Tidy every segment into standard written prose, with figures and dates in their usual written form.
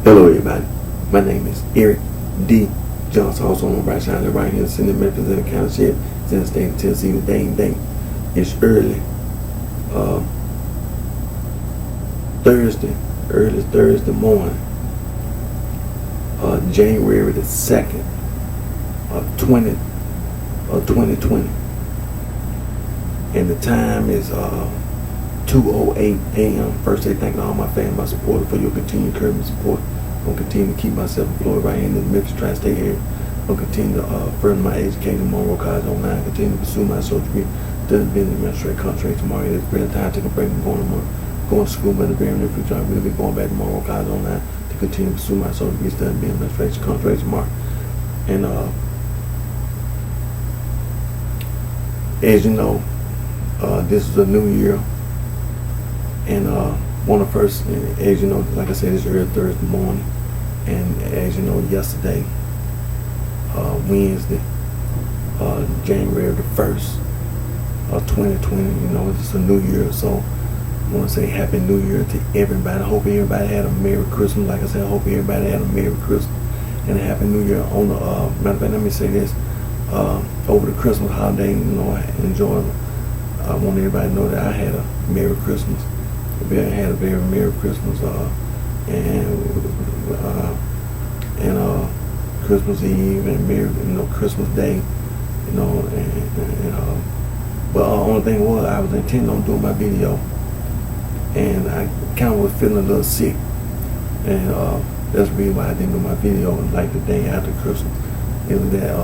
Hello everybody, my name is Eric D. Johnson, also on BrightShine, right here in City, Memphis, in the county ship, in the state of Tennessee, with day. It's early Thursday morning, January the 2nd of 2020, and the time is 2:08 a.m. First, I thank all my family, my supporters for your continued encouragement and support. I'm going to continue to keep myself employed right here in the Memphis tri-state area. I'm going to continue to further my education in Monroe College online, continue to pursue my social degree, studying business administration contract tomorrow. It's been time to take a break and going to school, but in the very near future, I will be going back to Monroe College online to continue to pursue my social degree, studying business administration contract tomorrow. And as you know, this is a new year. And one of the first, as you know, like I said, it's early Thursday morning. And as you know, yesterday, Wednesday, January the 1st of 2020, you know, it's a new year. So I want to say Happy New Year to everybody. I hope everybody had a Merry Christmas. Like I said, I hope everybody had a Merry Christmas and a Happy New Year. On the, matter of fact, let me say this, over the Christmas holiday, you know, I enjoyed it. I want everybody to know that I had a Merry Christmas. I had a very Merry Christmas, and Christmas Eve and Merry, Christmas Day, but the only thing was I was intending on doing my video, and I kind of was feeling a little sick, and that's the reason why I didn't do my video like the day after Christmas. It was that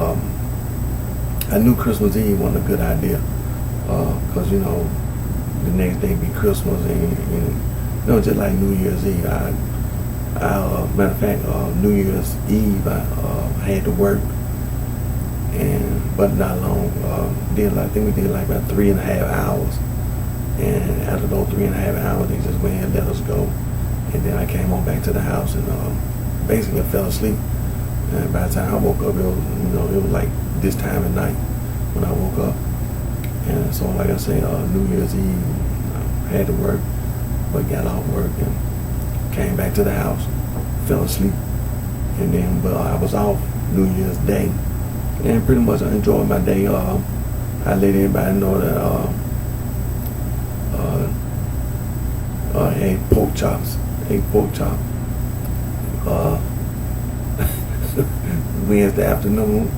I knew Christmas Eve wasn't a good idea, because the next day be Christmas, and just like New Year's Eve. Matter of fact, New Year's Eve I had to work, but not long. I think we did like about 3.5 hours, and after those 3.5 hours, they just went and let us go. And then I came on back to the house and basically I fell asleep. And by the time I woke up, it was like this time at night when I woke up. And so, like I say, New Year's Eve, I had to work, but got off work and came back to the house, fell asleep, and then, but I was off New Year's Day, and pretty much I enjoyed my day. I let everybody know that I ate pork chops. Wednesday afternoon,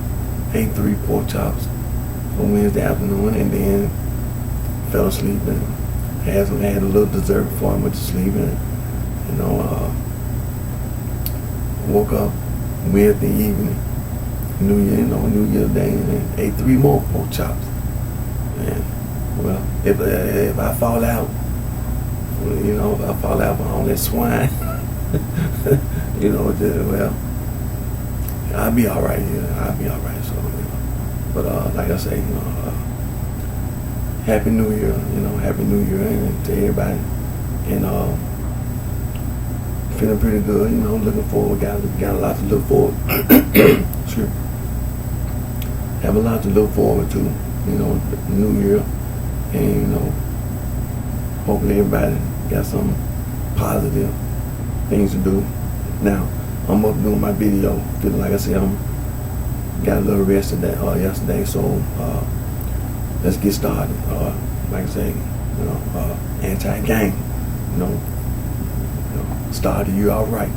ate 3 pork chops on Wednesday afternoon, and then fell asleep and had a little dessert before I went to sleep, and woke up Wednesday evening, New Year's Day, and then ate 3 more pork chops. And well, if I fall out, if I fall out on that swine, I'll be all right. I'll be all right. So, but like I say, Happy New Year. Happy New Year to everybody, and feeling pretty good. Looking forward. Got a lot to look forward. Sure. Have a lot to look forward to. New Year, and hopefully everybody got some positive things to do. Now, I'm up doing my video. Feeling like I said, got a little rest yesterday, so let's get started. Like I say, anti-gang. Start the year all right.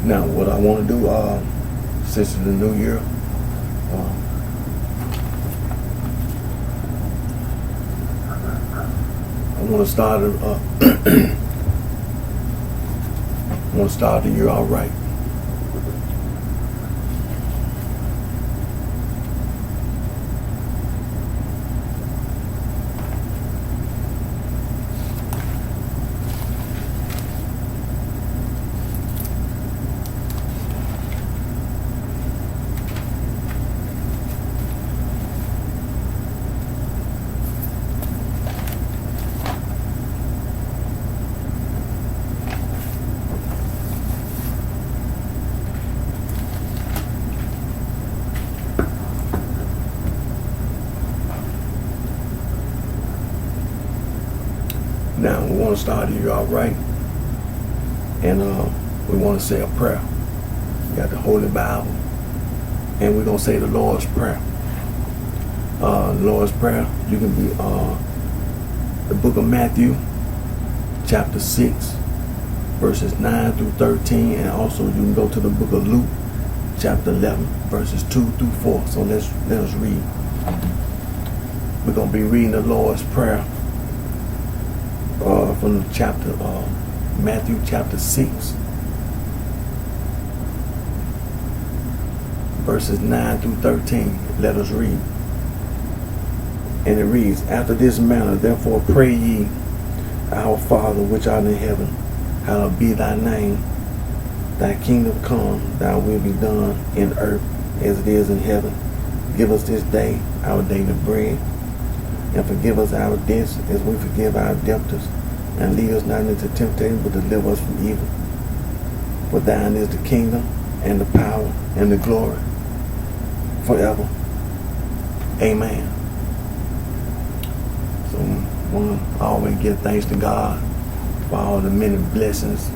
Now, what I want to do, since it's the new year, I want to start the year all right. Now, we want to start the year out right, and we want to say a prayer. got the Holy Bible, and we're gonna say the Lord's Prayer. Lord's Prayer, you can be the book of Matthew, chapter 6, verses 9 through 13, and also you can go to the book of Luke, chapter 11, verses 2 through 4. So let us read. We're gonna be reading the Lord's Prayer from the chapter Matthew chapter 6, verses 9 through 13. Let us read. And it reads, after this manner, therefore pray ye, our Father which art in heaven, hallowed be thy name. Thy kingdom come, thy will be done in earth as it is in heaven. Give us this day our daily bread, and forgive us our debts as we forgive our debtors. And lead us not into temptation, but deliver us from evil. For thine is the kingdom, and the power, and the glory, forever. Amen. So one always give thanks to God for all the many blessings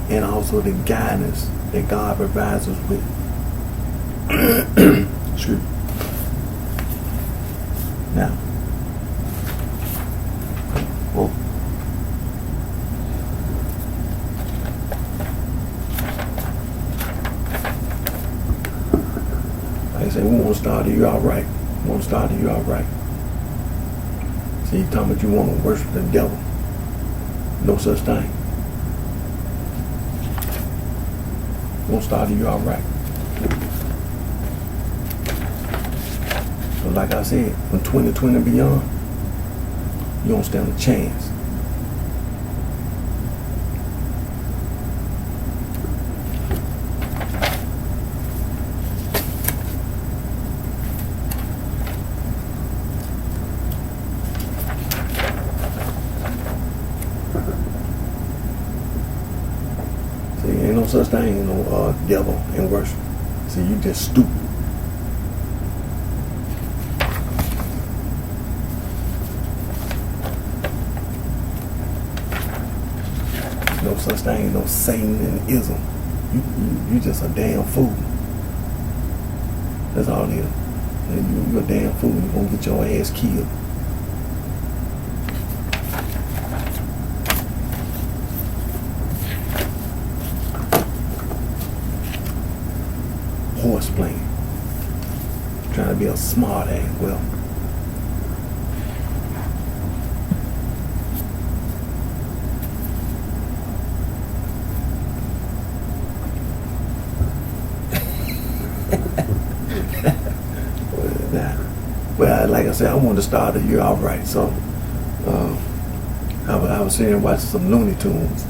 and also the guidance that God provides us with. Excuse me. Now, well, like I said, we want to start the year out right. We want to start the year out right. See, you talking about you want to worship the devil. No such thing. Won't start you all right. But like I said, from 2020 and beyond, you don't stand a chance. Ain't no such thing, ain't no devil in worship. See, you just stupid. No such thing, no Satan and ism. You just a damn fool. That's all it is. You a damn fool. You're gonna get your ass killed. Horse playing, trying to be a smart ass. Well, well, like I said, I wanted to start the year off right, so I was sitting and watching some Looney Tunes.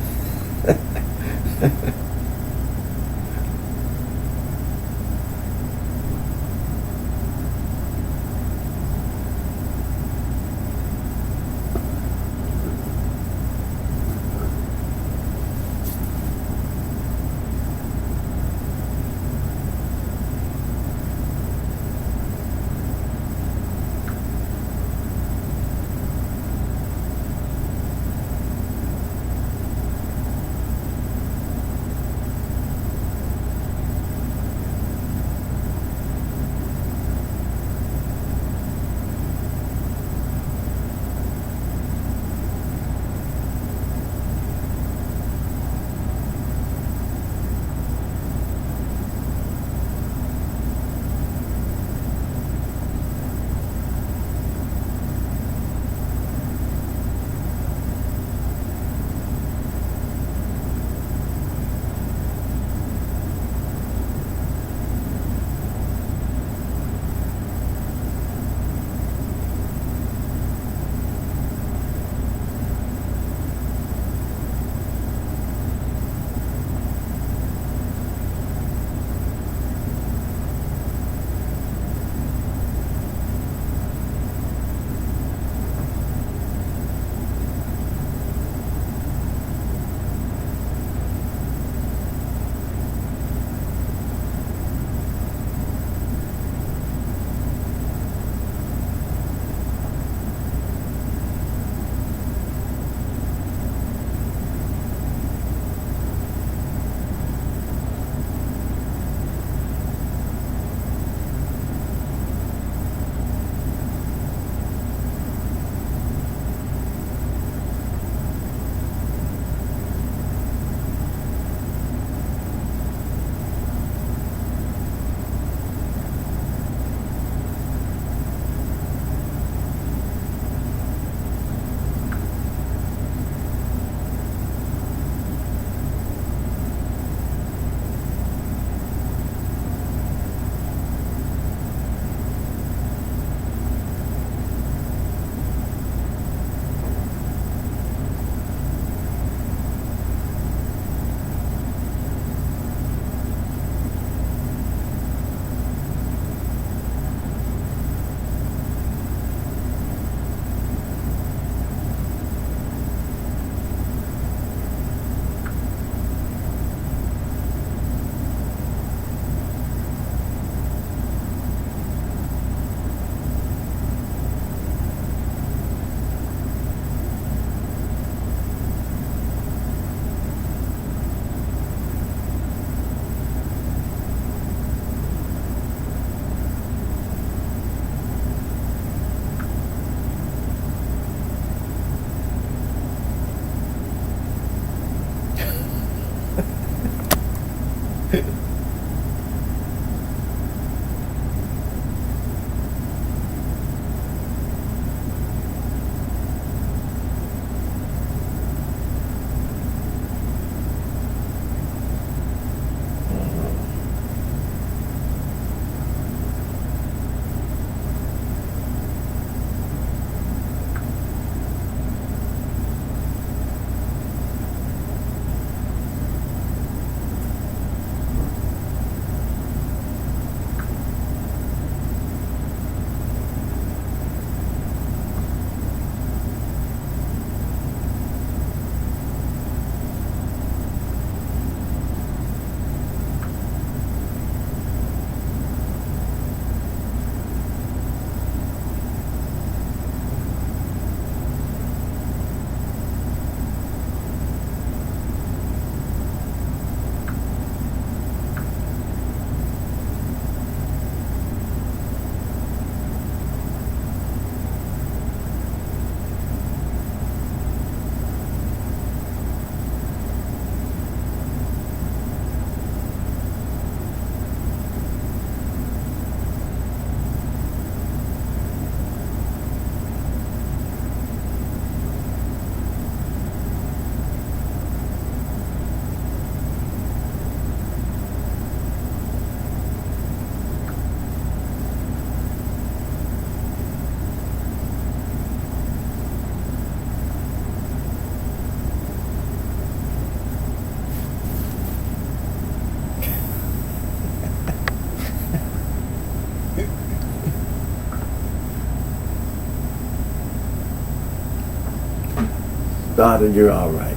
start the year all right.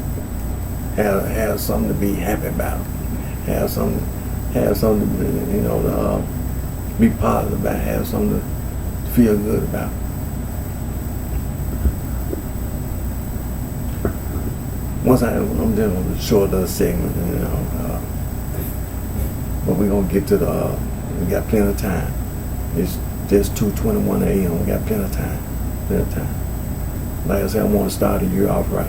Have something to be happy about. Have something to, be positive about. Have something to feel good about. I'm doing a short little segment, but we're gonna get to we got plenty of time. It's just 2:21 a.m. We got plenty of time. Plenty of time. Like I said, I want to start the year off right.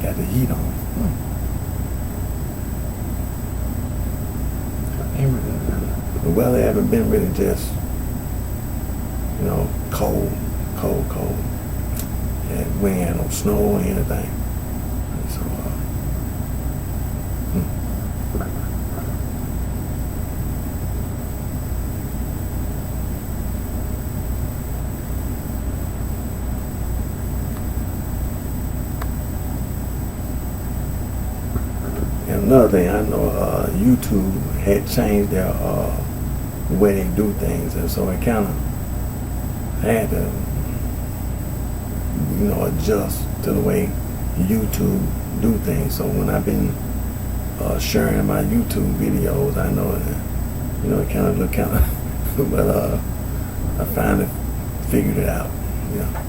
Got the heat on. The weather haven't been really just, cold. And we ain't had no snow or anything. So, And another thing, I know YouTube had changed their way they do things, and so it kind of had to, adjust to the way YouTube do things. So when I've been sharing my YouTube videos, I know that, it kind of look kind of, but I finally figured it out. Yeah.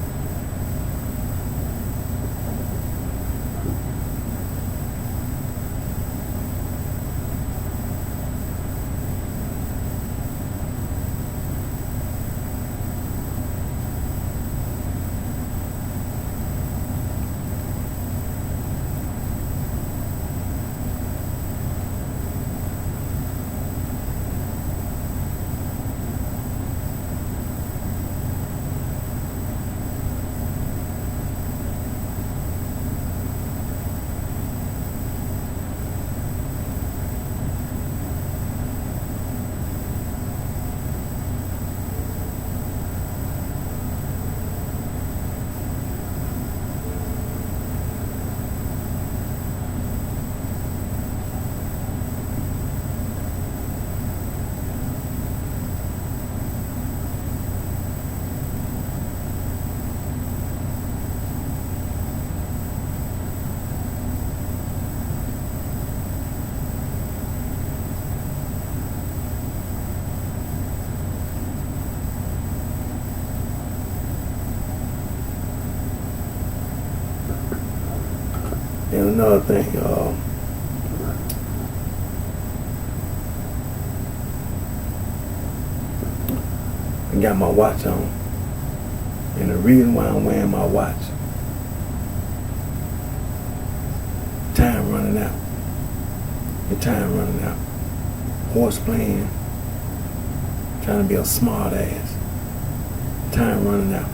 And another thing, I got my watch on, and the reason why I'm wearing my watch, time running out. The time running out. Horse playing, trying to be a smart ass. Time running out.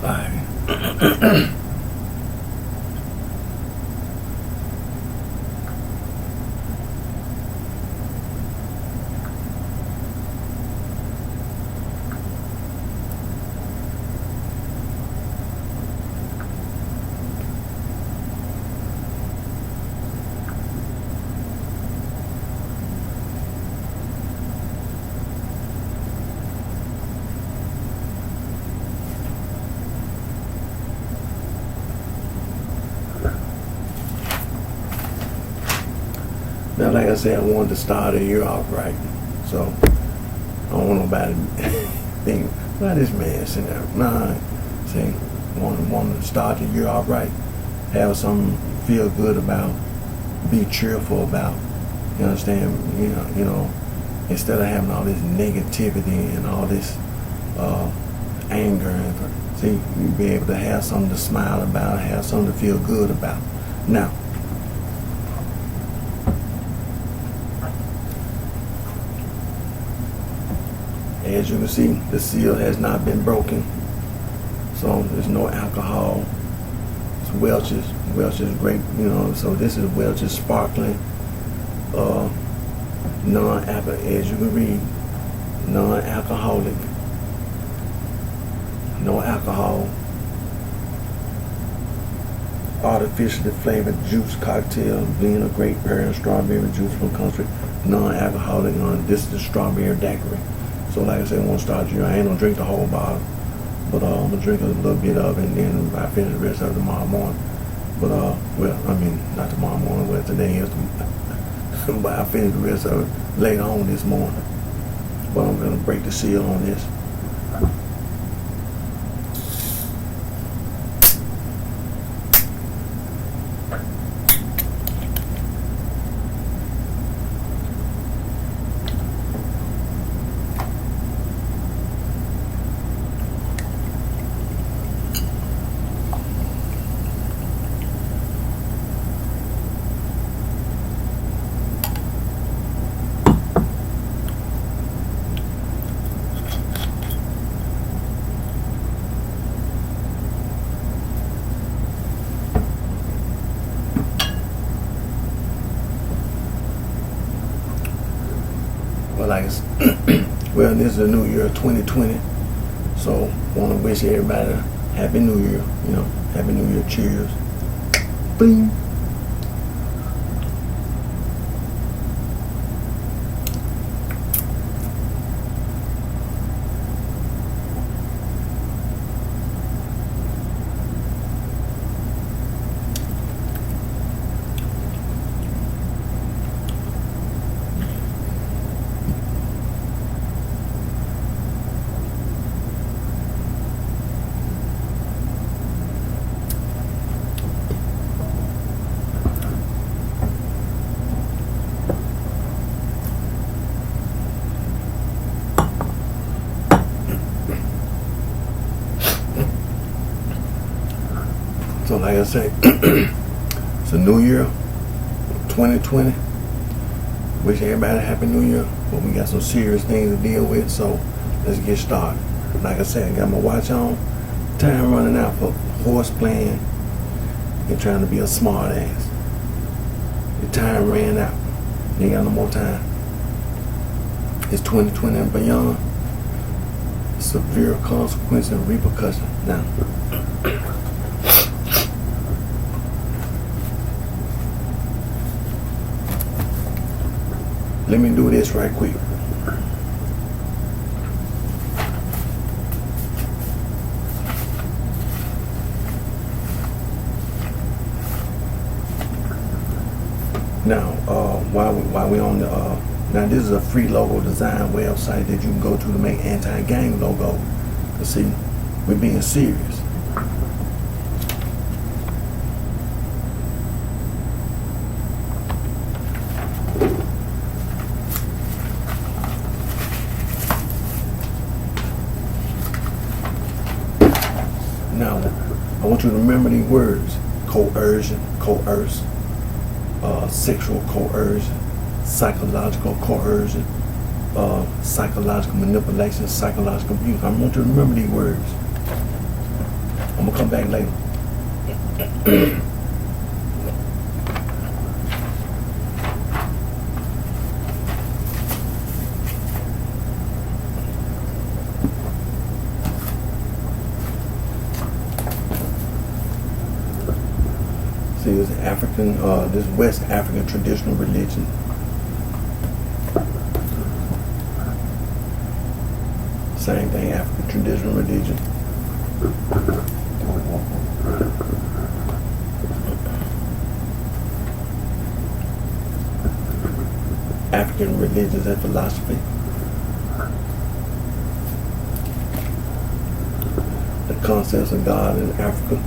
Alright. Now, like I said, I wanted to start the year off right. So, I don't want nobody to think, why this man sitting there? Nah, see, want to start the year off right. Have something to feel good about. Be cheerful about. You understand? You know, instead of having all this negativity and all this anger. And see, you be able to have something to smile about, have something to feel good about. Now, as you can see, the seal has not been broken, so there's no alcohol. It's Welch's grape, so this is Welch's sparkling, non-alcohol, as you can read, non-alcoholic, no alcohol, artificially flavored juice cocktail, blend of grape, pear, and strawberry juice from country, non-alcoholic. This is the strawberry daiquiri. So like I said, I want to start you. I ain't gonna drink the whole bottle, but I'm gonna drink a little bit of it, and then I finish the rest of it tomorrow morning. But well, I mean not tomorrow morning, well today is, but I finish the rest of it later on this morning. But I'm gonna break the seal on this. Well, this is the new year 2020, so want to wish everybody a happy new year. Happy new year. Cheers. Bing. So like I say, it's a new year, 2020. Wish everybody a happy new year, but we got some serious things to deal with, so let's get started. Like I said, I got my watch on, time running out for horse playing and trying to be a smart ass. The time ran out. Ain't got no more time. It's 2020 and beyond. Severe consequence and repercussion. Now, let me do this right quick. Now, while we on the now this is a free logo design website that you can go to make anti-gang logo. You see, we're being serious. Now, I want you to remember these words: coercion, coerce, sexual coercion, psychological coercion, psychological manipulation, psychological abuse. I want you to remember these words. I'm gonna come back later. See, this African, this West African traditional religion. Same thing, African traditional religion. African religions and philosophy. The concepts of God in Africa.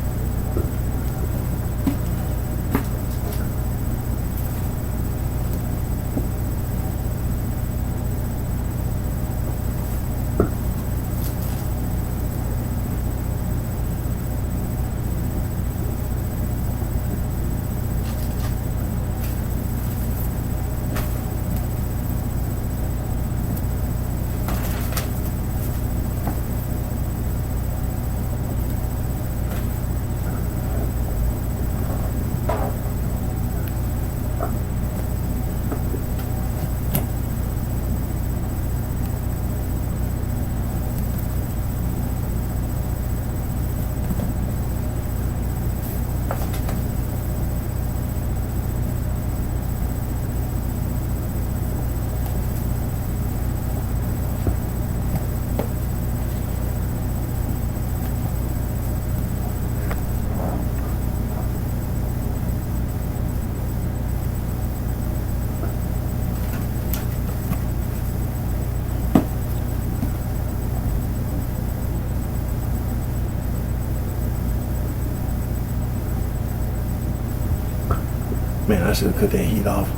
Man, I should have cut that heat off.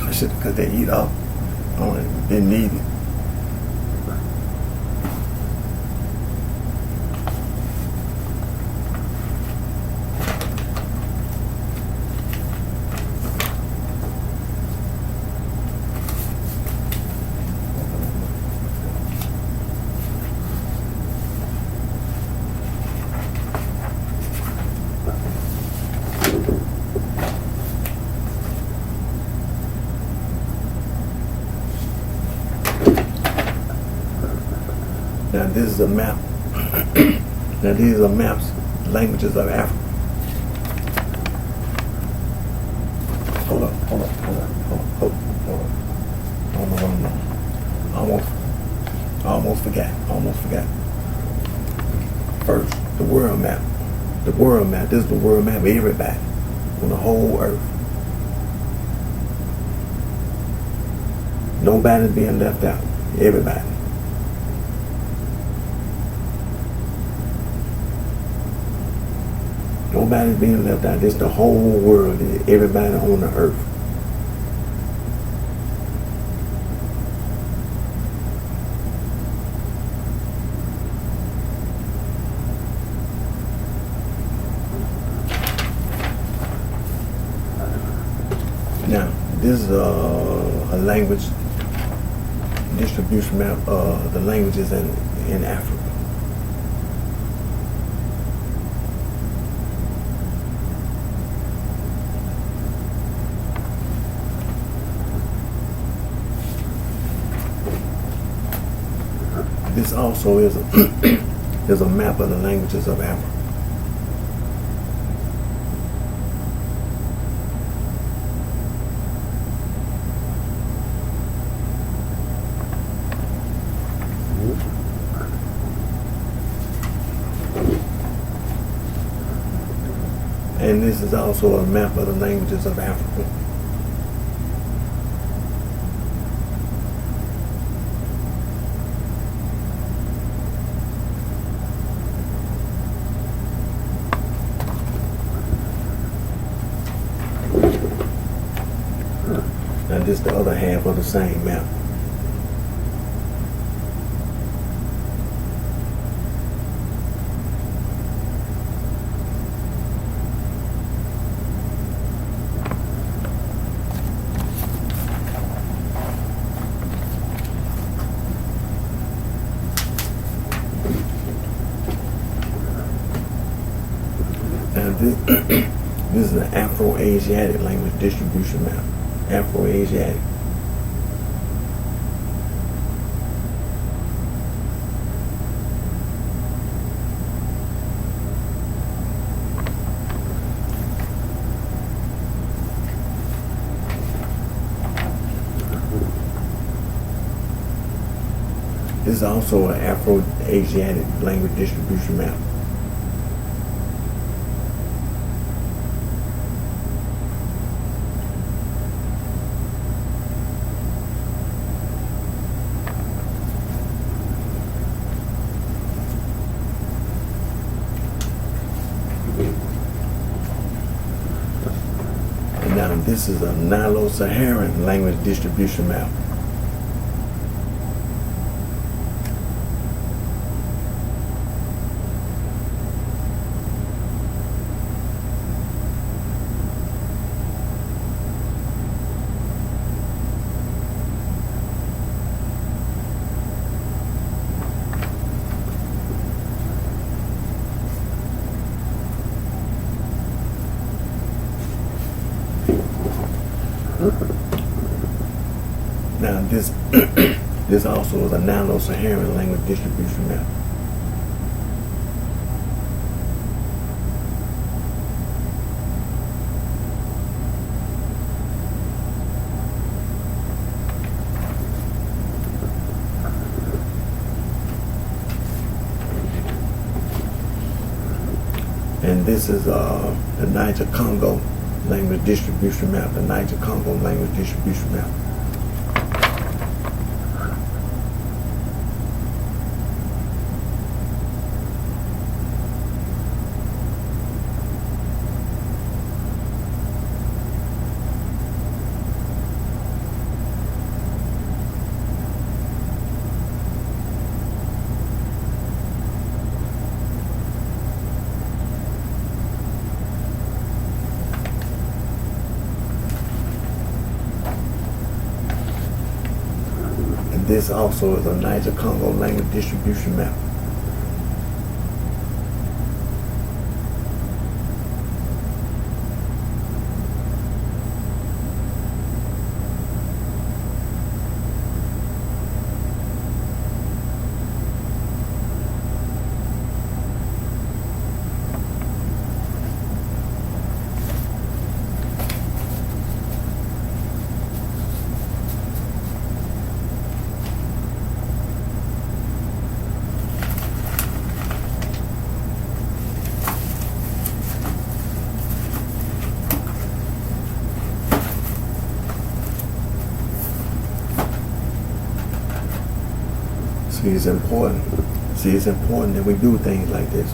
I should have cut that heat off. Didn't need it. Now this is a map. Now these are maps, languages of Africa. Hold up. Almost forgot. First, the world map. The world map. This is the world map of everybody on the whole earth. Nobody's being left out. Everybody. Nobody's being left out. This is the whole world. Everybody on the earth. Now, this is a language distribution map of the languages in Africa. This also is is a map of the languages of Africa. And this is also a map of the languages of Africa. Now this is the other half of the same map. Now this, this is an Afro-Asiatic language distribution map. Afro-Asiatic. This is also an Afro-Asiatic language distribution map. And now this is a Nilo-Saharan language distribution map. Now this this also is a Nilo-Saharan language distribution map. And this is the Niger-Congo language distribution map, the Niger-Congo language distribution map. This also is a Niger-Congo language distribution map. See, it's important. See, it's important that we do things like this.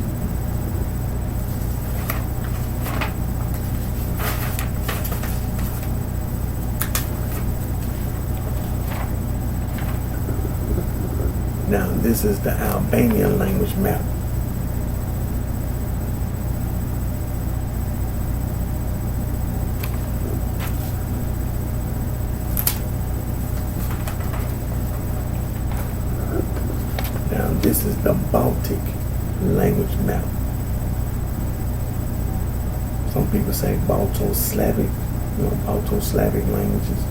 Now, this is the Albanian language map. This is the Baltic language map. Some people say Balto-Slavic, Balto-Slavic languages.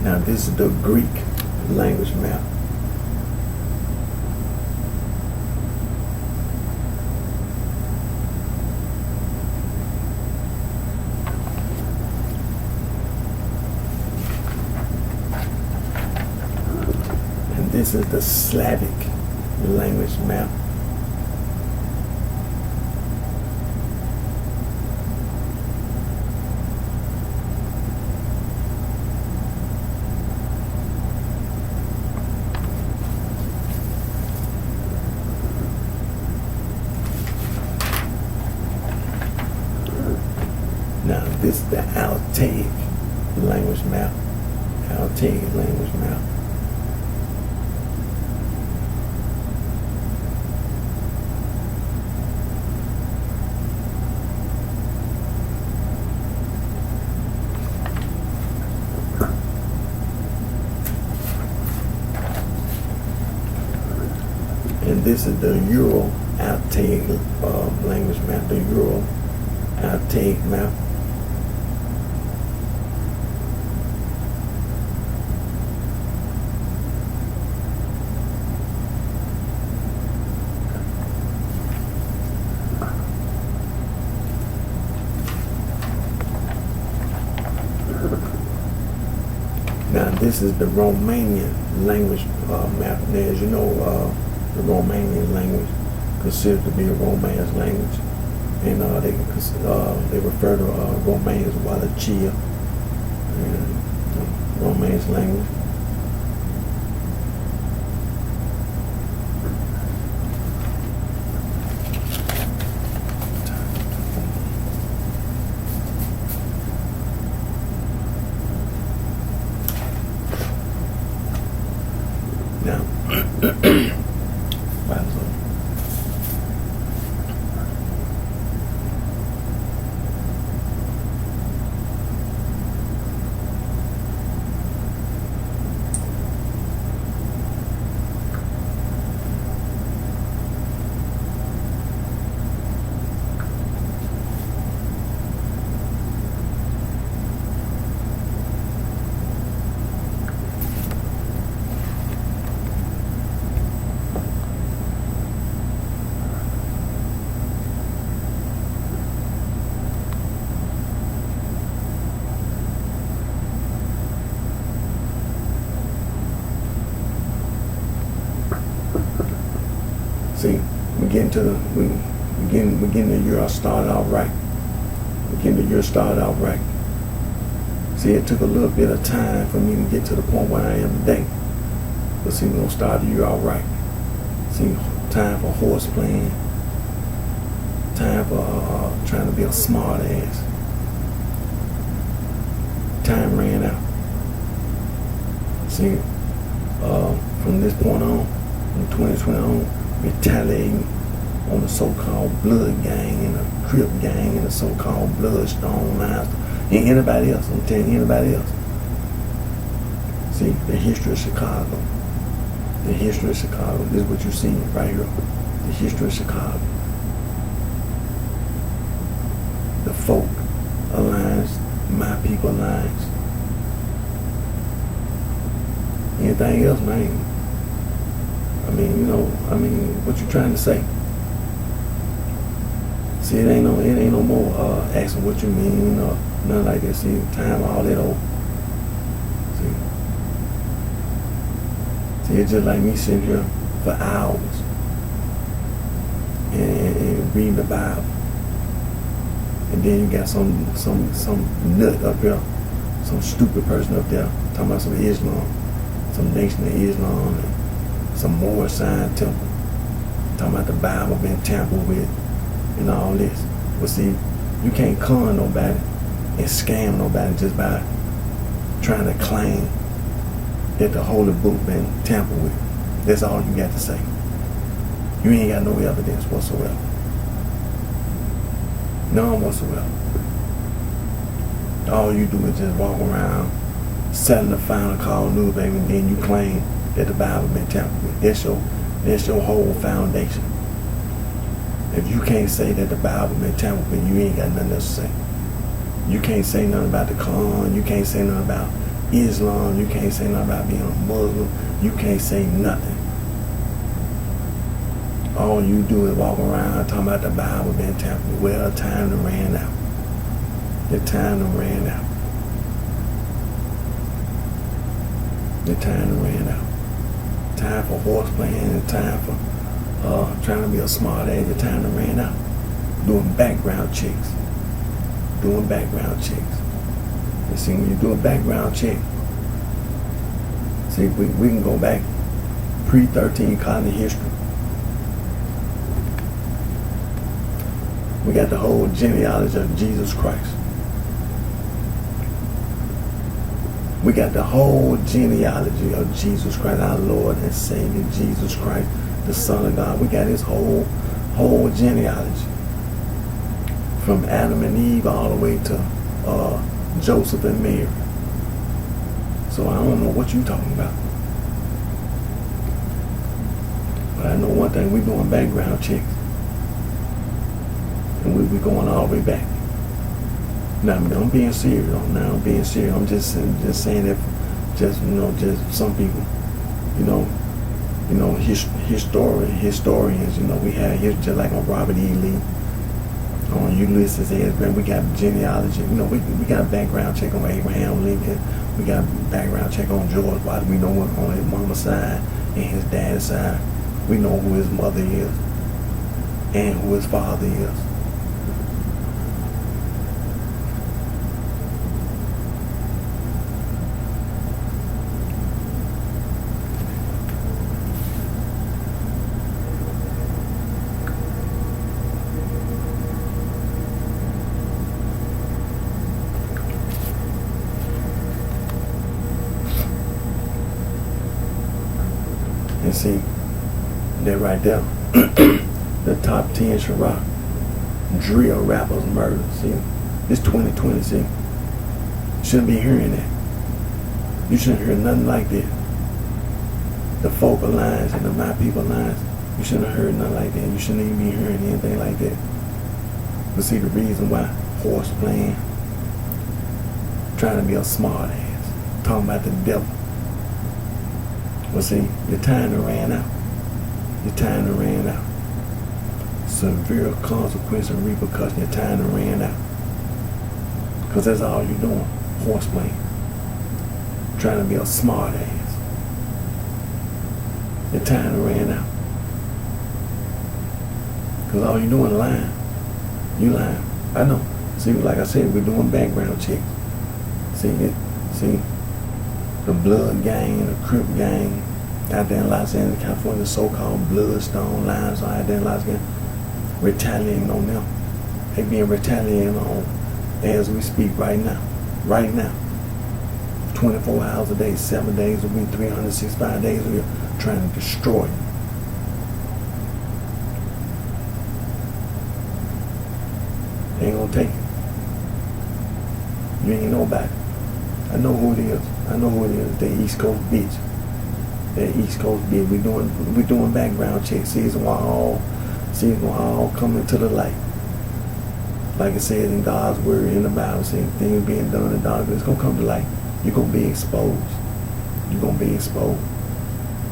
Now this is the Greek language map. This is the Slavic language map. Now this is the Altaic language map. Altaic language map. this is the Euro outtake language map, the Euro outtake map. Now this is the Romanian language map. Now, as you know, the Romanian language considered to be a Romance language, and they refer to Romance as Wallachia, and Romance language. Now, see, we're getting the year started out right. We're getting the year started out right. See, it took a little bit of time for me to get to the point where I am today. But see, we're gonna start the year out right. See, time for horse playing. Time for trying to be a smart ass. Time ran out. See, from this point on, from 2020 on, retaliating on the so-called blood gang and the Crip gang and the so-called Bloodstone lines. And anybody else, I'm telling you, anybody else. See, the history of Chicago. The history of Chicago. This is what you see right here. The history of Chicago. The folk alliance, my people alliance. Anything else, man? What you trying to say? See, it ain't no more asking what you mean or nothing like that. See, time all that over. See, it's just like me sitting here for hours and reading the Bible, and then you got some nut up here, some stupid person up there talking about some Islam, some Nation of Islam, and some Moorish sign temple, talking about the Bible being tampered with and all this. But see, you can't con nobody and scam nobody just by trying to claim that the Holy Book been tampered with. That's all you got to say. You ain't got no evidence whatsoever. None whatsoever. All you do is just walk around selling the final call news, baby, and then you claim that the Bible been tampered with. That's your whole foundation. If you can't say that the Bible been tampered with, you ain't got nothing else to say. You can't say nothing about the Quran. You can't say nothing about Islam. You can't say nothing about being a Muslim. You can't say nothing. All you do is walk around talking about the Bible being tampered with. Well, the time done ran out. The time done ran out. The time done ran out. Time for horse playing and time for trying to be a smart ass. The time done ran out. Doing background checks. Doing background checks. You see, when you do a background check, see, we can go back pre-13 colony history. We got the whole genealogy of Jesus Christ. We got the whole genealogy of Jesus Christ, our Lord and Savior, Jesus Christ, the Son of God. We got his whole genealogy. From Adam and Eve all the way to Joseph and Mary. So I don't know what you're talking about. But I know one thing, we doing background checks. And we going all the way back. Now, I'm being serious. Now I'm being serious. I'm just saying that, just some people, historians. We have here just like on Robert E. Lee, on Ulysses S. Grant. We got genealogy. We got a background check on Abraham Lincoln. We got a background check on George Washington. We know what on his mama's side and his dad's side. We know who his mother is and who his father is. And see, that right there, the top 10 Ciroc drill rappers murdered. See, it's 2020. See, you shouldn't be hearing that. You shouldn't hear nothing like that. The focal lines and the my people lines, you shouldn't have heard nothing like that. You shouldn't even be hearing anything like that. But see, the reason why horse playing, trying to be a smart ass, talking about the devil. Well, see, your time done ran out. Your time done ran out. Severe consequence and repercussion. Your time done ran out. Because that's all you're doing. Horse playing. Trying to be a smart ass. Your time done ran out. Because all you're doing is lying. You lying. I know. See, like I said, we're doing background checks. See, the blood gang, the Crip gang, out there in Los Angeles, California, the so-called Bloodstone Lions out there in Los Angeles, retaliating on them. They being retaliated on as we speak right now. Right now. 24 hours a day, 7 days a week, 365 days a year, trying to destroy you. They ain't gonna take it. You ain't nobody. I know who it is. I know who it is. That East Coast bitch. That East Coast bitch. We doing background checks. Season one all coming to the light. Like it says in God's word in the Bible, saying things being done in darkness, it's gonna come to light. You're gonna be exposed. You're gonna be exposed.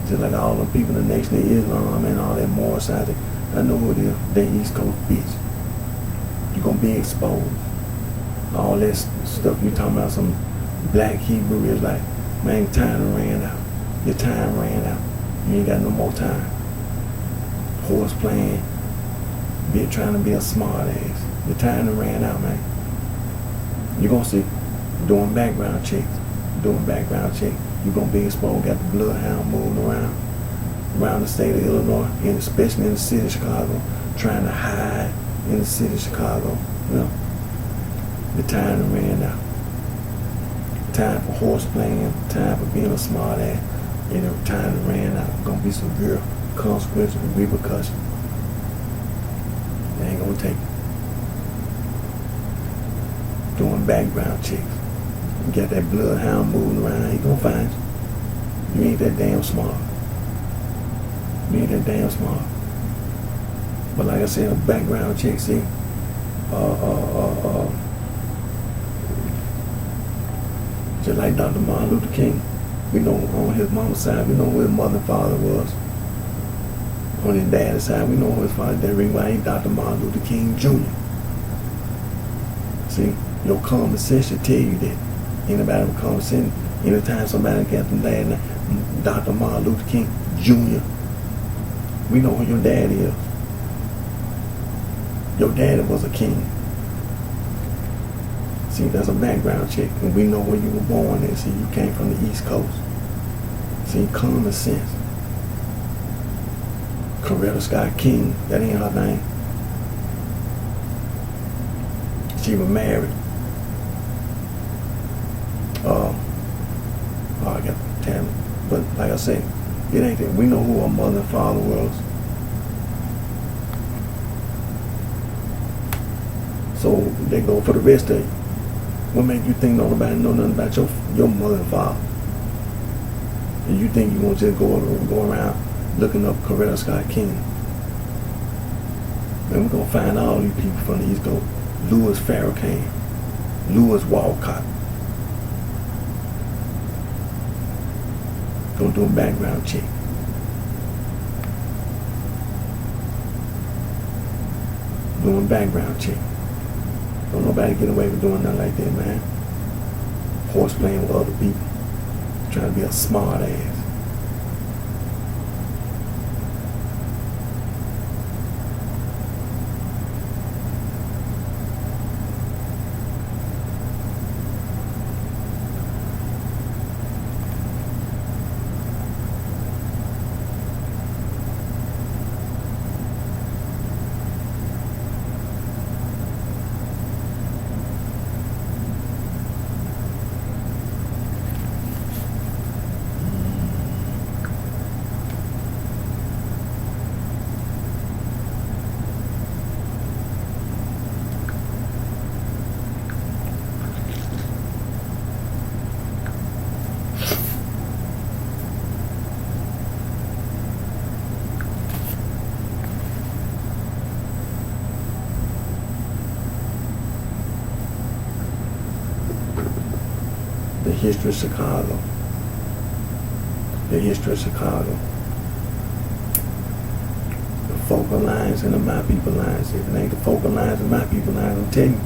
Just like all the people in the Nation of Islam and all that moral side. I know who it is. That East Coast bitch. You're gonna be exposed. All that stuff you talking about, some black Hebrew is like, man, time ran out. Your time ran out. You ain't got no more time. Horse playing, trying to be a smart ass. Your time ran out, man. You're gonna see, doing background checks. You're gonna be exposed. Got the bloodhound moving around the state of Illinois, and especially in the city of Chicago, trying to hide in the city of Chicago. The time ran out. Time for horse playing, time for being a smart ass, and the time ran out. Gonna be severe consequences and repercussions. They ain't gonna take it. Doing background checks. You got that bloodhound moving around, he gonna find you. You ain't that damn smart. But like I said, a background check, see, just like Dr. Martin Luther King, we know on his mama's side, we know who his mother and father was. On his dad's side, we know who his father. That reason why he's Dr. Martin Luther King Jr. See, your common sense should tell you that. Anybody with common sense, anytime somebody got them dad, Dr. Martin Luther King Jr., we know who your dad is. Your daddy was a king. See, that's a background check, and we know where you were born at. See, you came from the East Coast. See, common sense. Coretta Scott King, that ain't her name. She was married. I got to tell you. But like I said, it ain't that. We know who her mother and father was. So they go for the rest of you. What make you think nobody know nothing about your mother and father? And you think you're gonna just go around looking up Coretta Scott King. And we're going to find all these people from the East Coast. Louis Farrakhan, Louis Walcott. Going to do a background check. Doing background check. Don't nobody get away with doing nothing like that, man. Horse playing with other people. Trying to be a smart ass. The history of Chicago. The history of Chicago. The focal lines and the my people lines. If it ain't the focal lines and my people lines, I'm telling you.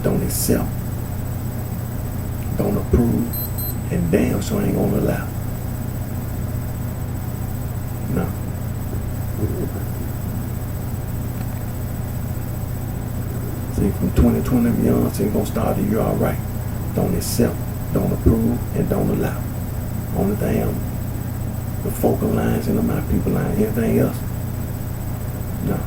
Don't accept. Don't approve. And damn sure ain't gonna allow. No. See, from 2020 and beyond, so you're going to start the year all right. Don't accept, don't approve, and don't allow. Only thing, the focal lines and the my people lines. Anything else? No.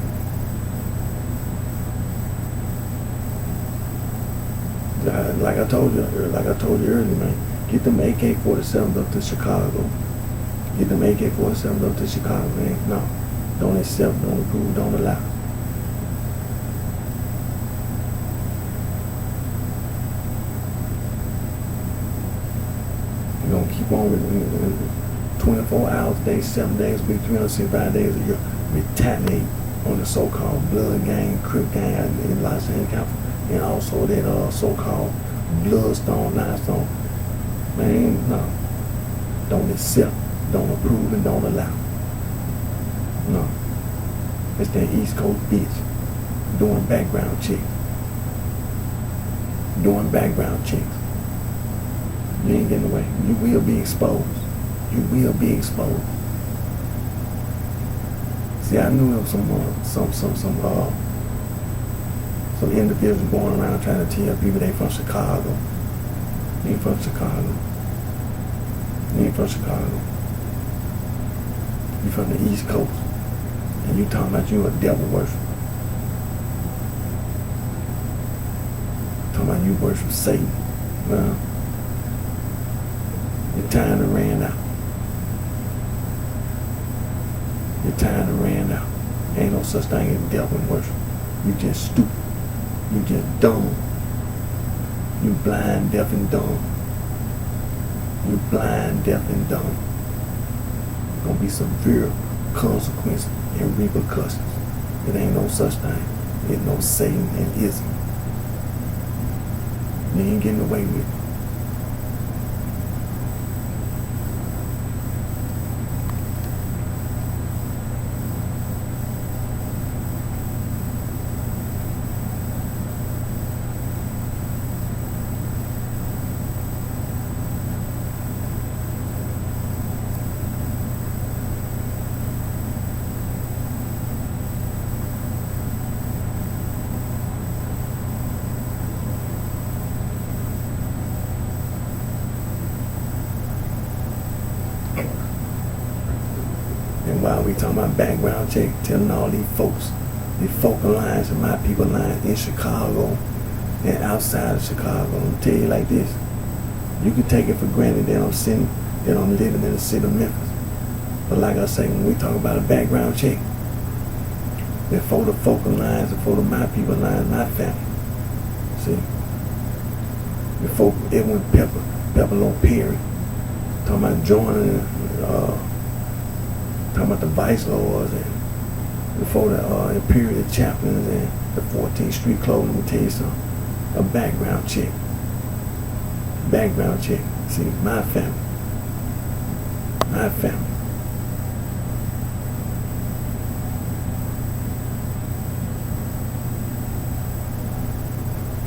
Like I told you earlier, man, get them AK-47s up to Chicago. Get them AK-47s up to Chicago, man. No. Don't accept, don't approve, don't allow. We're going to keep on with 24 hours a day, 7 days a week, 365 days a year, retaliate on the so-called blood gang, Crip gang in Los Angeles, California, and also that so-called bloodstone, limestone. Man, no. Don't accept, don't approve, and don't allow. No. It's that East Coast bitch doing background checks. Doing background checks. You ain't getting away. You will be exposed. You will be exposed. See, I knew there was some individuals going around trying to tell people they from Chicago. They ain't from Chicago. You ain't from Chicago. You from the East Coast. And you talking about you a devil worshiper. Talking about you worship Satan. Well, your time done ran out. Your time done ran out. Ain't no such thing as devil worship. You just stupid. You just dumb. You blind, deaf, and dumb. You blind, deaf, and dumb. Gonna be severe consequences and repercussions. It ain't no such thing. It's no Satan and ism. You ain't getting away with it. And while we talking about background check, telling all these folks, the focal lines and my people lines in Chicago and outside of Chicago, I'm tell you like this, you can take it for granted that I'm living in the city of Memphis. But like I say, when we talk about a background check, before the focal lines, before the my people lines, my family, see, before Edwin Pepper Perry, talking about joining, talking about the vice lords and before the imperial chaplains and the 14th Street Clothes. Let me tell you something. A background check. Background check. See, my family. My family.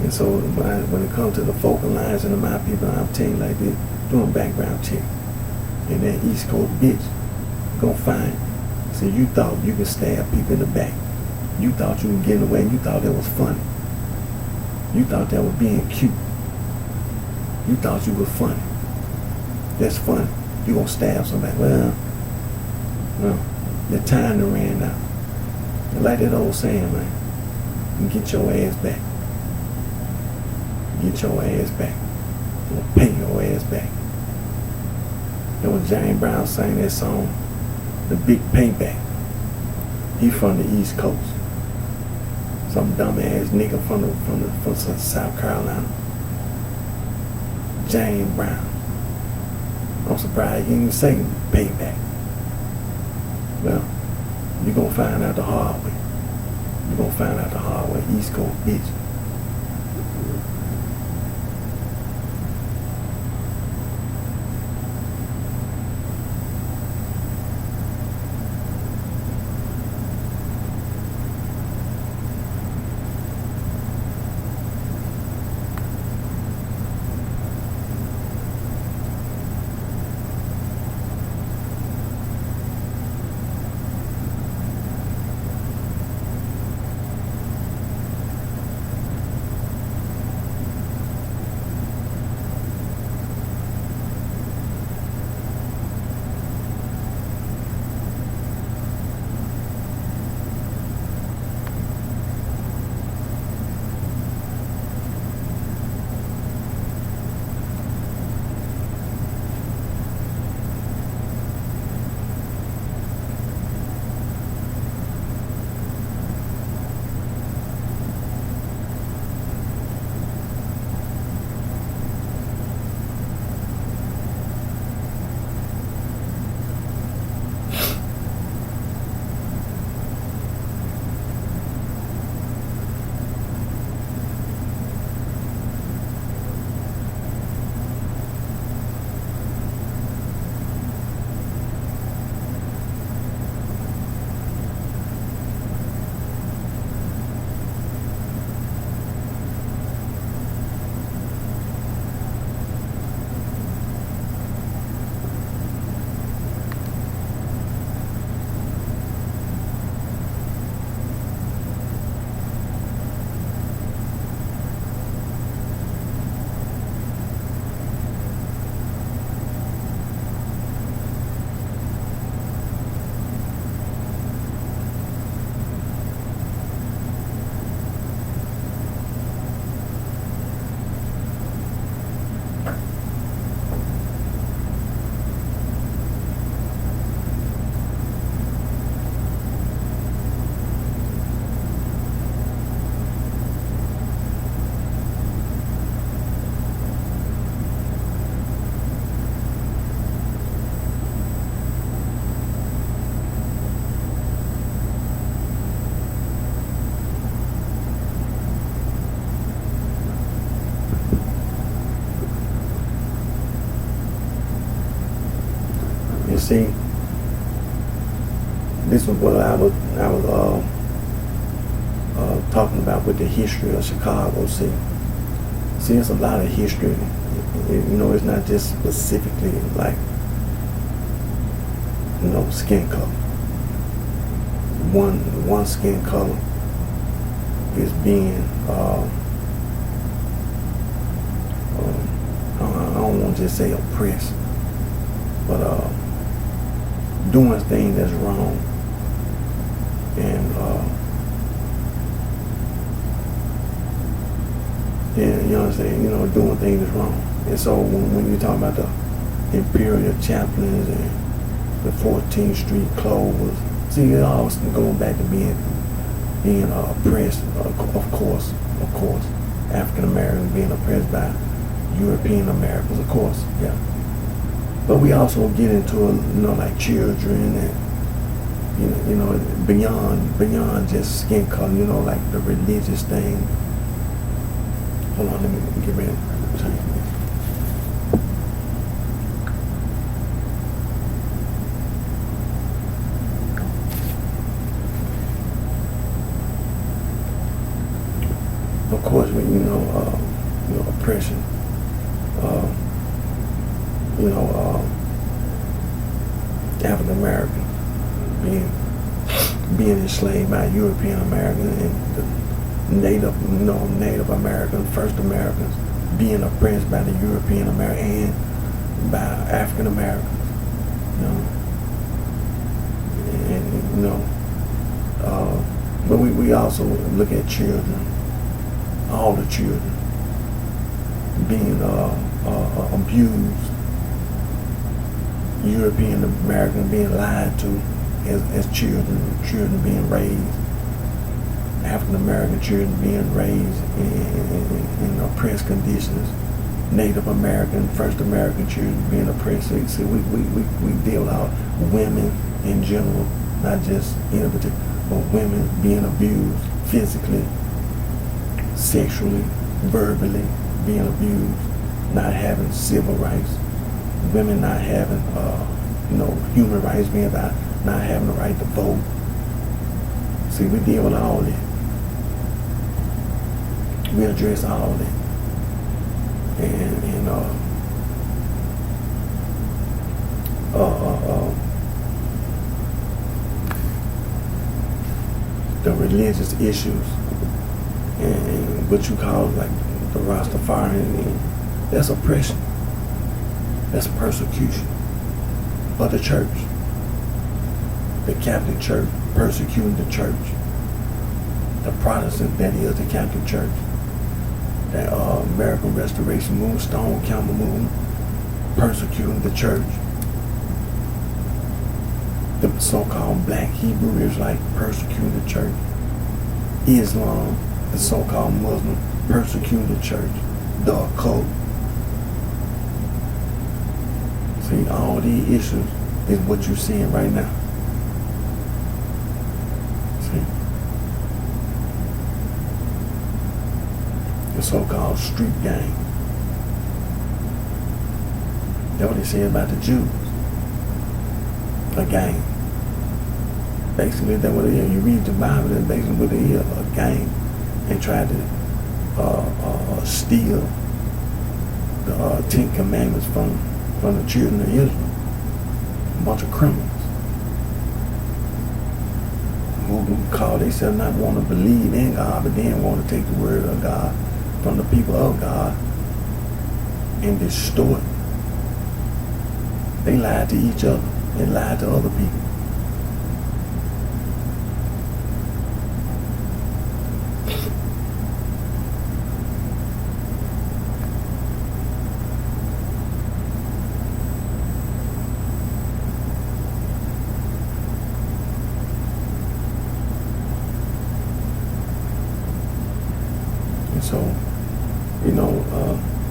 And so when it comes to the focal lines and the my people, I'm telling you like this, doing background check. And that East Coast bitch gonna find. See, you thought you could stab people in the back. You thought you could get away. You thought that was funny. You thought that was being cute. You thought you was funny. That's funny. You gonna stab somebody. Well, no. Your time done ran out. And like that old saying, man, you get your ass back. Get your ass back. You're gonna pay your ass back. And when James Brown sang that song, The Big Payback, he from the East Coast. Some dumbass nigga from South Carolina. James Brown. I'm surprised he didn't say payback. Well, you're gonna find out the hard way. You're gonna find out the hard way. East Coast bitch. See, this was what I was talking about with the history of Chicago. See, it's a lot of history. It's not just specifically like, skin color. One skin color is being, I don't want to just say oppressed, but doing things that's wrong, and doing things that's wrong. And so when you talk about the imperial chaplains and the 14th Street Clovers, see, it all goes back to being oppressed. Of course, African Americans being oppressed by European Americans, of course, yeah. But we also get into like children and beyond just skin color, like the religious thing. Hold on, let me get ready to change this. Of course, oppression. African American being enslaved by European Americans and the Native Americans, First Americans being oppressed by the European Americans and by African Americans. But we also look at children, all the children being abused, European Americans being lied to as children being raised, African American children being raised in oppressed conditions, Native American, First American children being oppressed. So we deal with women in general, not just in particular, but women being abused physically, sexually, verbally, being abused, not having civil rights, women not having human rights, being about not having the right to vote. See, we deal with all that. We address all that. And the religious issues and what you call like the Rastafarian, that's oppression. That's persecution of the church. The Catholic Church persecuting the church. The Protestant, that is the Catholic Church. The American Restoration Movement, Stone Counter Movement, persecuting the church. The so-called Black Hebrew Israelite persecuting the church. Islam, the so-called Muslim, persecuting the church. The occult. See, all these issues is what you're seeing right now. See? The so-called street gang. That's what they say about the Jews. A gang. Basically, that's what it is. You read the Bible, that's basically what it is, a gang. And try to steal the 10 Commandments from the children of Israel. A bunch of criminals who call themselves not want to believe in God, but then want to take the word of God from the people of God and distort. They lied to each other. They lied to other people. So,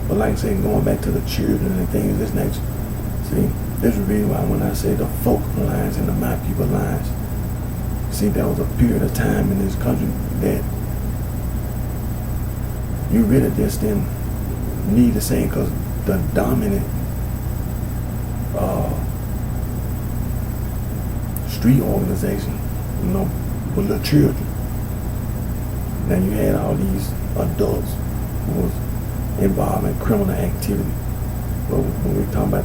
but like I say, going back to the children and things, this next, see, this is the reason why when I say the focal lines and the my people lines, see, there was a period of time in this country that you really just didn't need to say, because the dominant street organization, with the children. Now you had all these adults who was involved in criminal activity. But when we talk about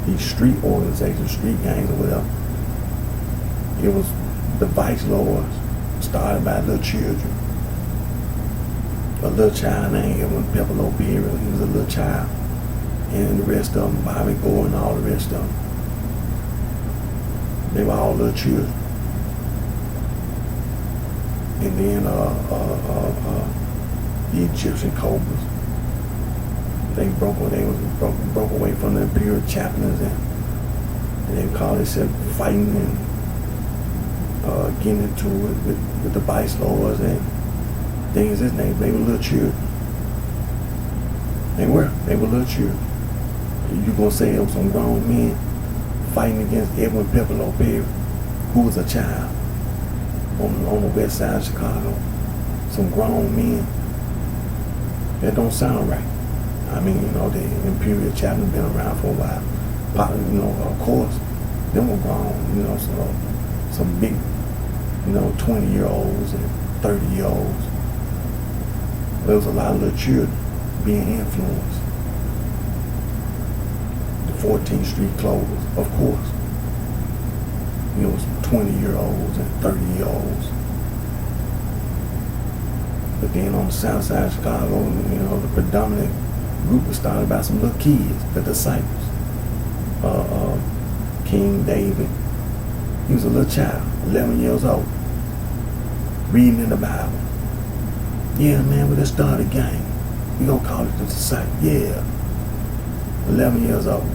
these street organizations, street gangs or whatever, it was the vice lords started by little children. A little child named Edwin Pepperlo Perry, he was a little child. And the rest of them, Bobby Gore and all the rest of them, they were all little children. And then the Egyptian cobras, they broke away from the imperial chaplains and they called themselves fighting and getting into it with the vice lords and things. They were little children. They were little children. You gonna say it was some grown men fighting against Edwin Pepperlo Perry, who was a child on the west side of Chicago? Some grown men. That don't sound right. I mean, the Imperial Chapter been around for a while. Of course, them were grown, so some big, 20-year-olds and 30-year-olds. There was a lot of little children being influenced. The 14th Street closers, of course. Some 20-year-olds and 30-year-olds. But then on the south side of Chicago, the predominant group was started by some little kids, the disciples. King David, he was a little child, 11 years old, reading in the Bible. Yeah, man, we're gonna start a gang. We gonna call it the disciples. Yeah, 11 years old.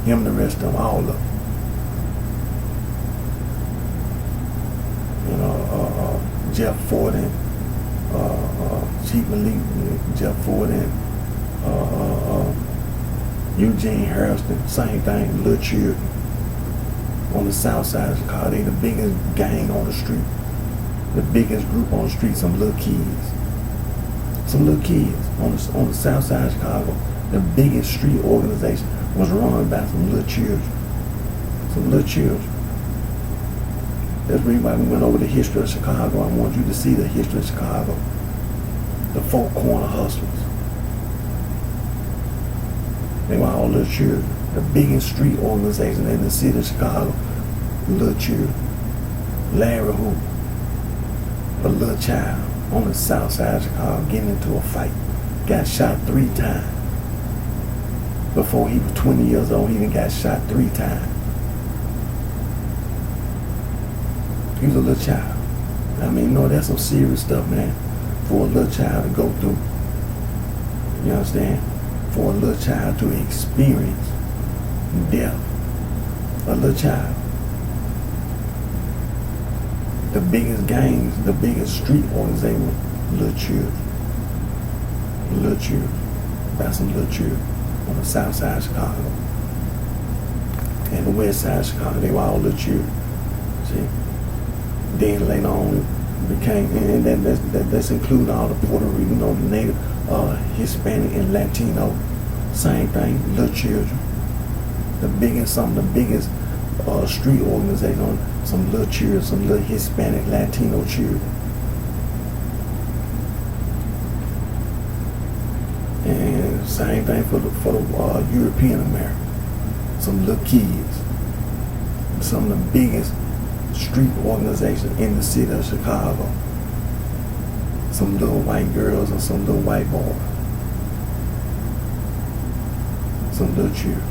Him and the rest of them, all of them. Jeff Ford and Chief Malik, Jeff Ford and Eugene Harrison, same thing, little children on the south side of Chicago. They the biggest gang on the street, the biggest group on the street. Some little kids on the south side of Chicago. The biggest street organization was run by some little children. That's the reason why we went over the history of Chicago. I want you to see the history of Chicago. The four corner hustlers. They were all little children. The biggest street organization in the city of Chicago, little children. Larry Hoover, a little child on the south side of Chicago, getting into a fight. Got shot 3 times. Before he was 20 years old, he even got shot 3 times. He was a little child. I mean, that's some serious stuff, man, for a little child to go through. You understand? For a little child to experience death. A little child. The biggest gangs, the biggest street organization, little children. Little children. About some little children on the south side of Chicago. And the west side of Chicago, they were all little children. See? Then later on became, and that's including all the Puerto Rican, the native, Hispanic and Latino. Same thing, little children. Some of the biggest street organizations, some little children, some little Hispanic, Latino children. And same thing for the European American. Some little kids. Some of the biggest street organization in the city of Chicago. Some little white girls and some little white boys. Some little children.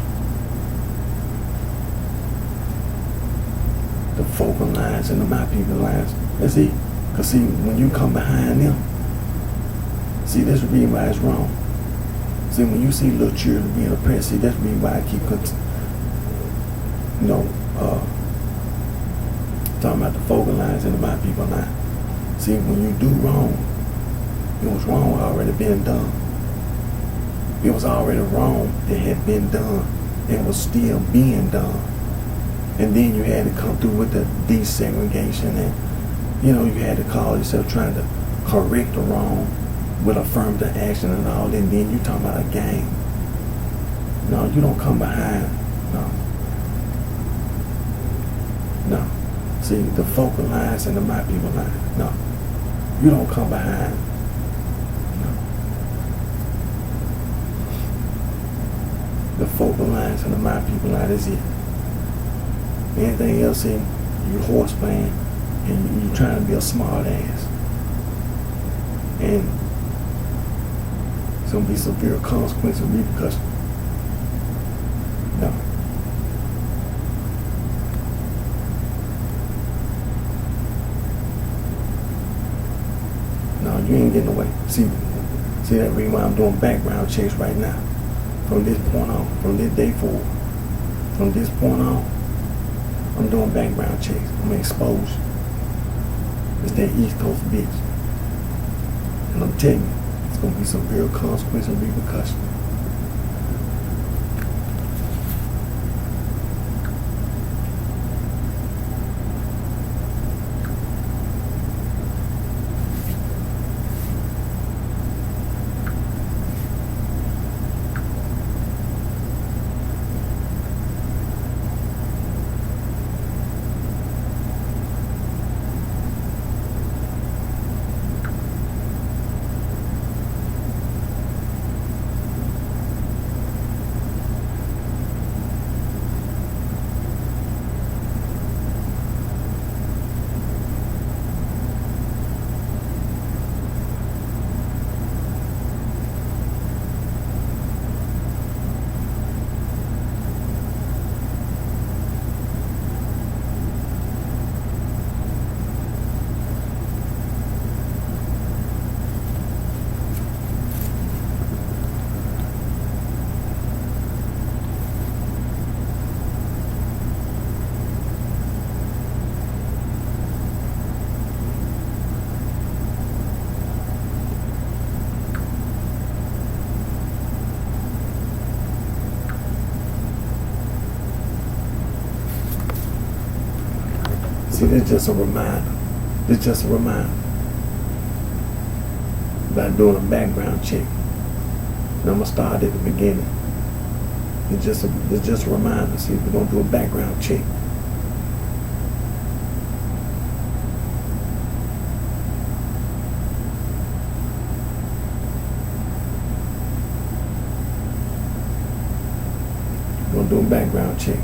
The focal lines and the my people lines. That's it. Because see, when you come behind them, see, that's the reason why it's wrong. See, when you see little children being oppressed, see, that's the reason why I keep talking about the focal lines and the my people line. See, when you do wrong, it was wrong already been done. It was already wrong that had been done and was still being done. And then you had to come through with the desegregation and, you had to call yourself trying to correct the wrong with affirmative action and all that. And then you talking about a gang. No, you don't come behind. No. See, the focal lines and the my people line. No. You don't come behind. No. The focal lines and the my people line is it. Anything else, see, you horse playing and you trying to be a smart ass. And it's going to be severe consequences and repercussions. No. No, you ain't getting away. See that reason why I'm doing background checks right now. From this point on, from this day forward, from this point on, I'm doing background checks. I'm going to expose you. It's that East Coast bitch. And I'm telling you, it's going to be some real consequences and repercussions. it's just a reminder. It's just a reminder. About doing a background check. And I'm gonna start at the beginning. It's just a reminder. See, we're gonna do a background check. We're gonna do a background check.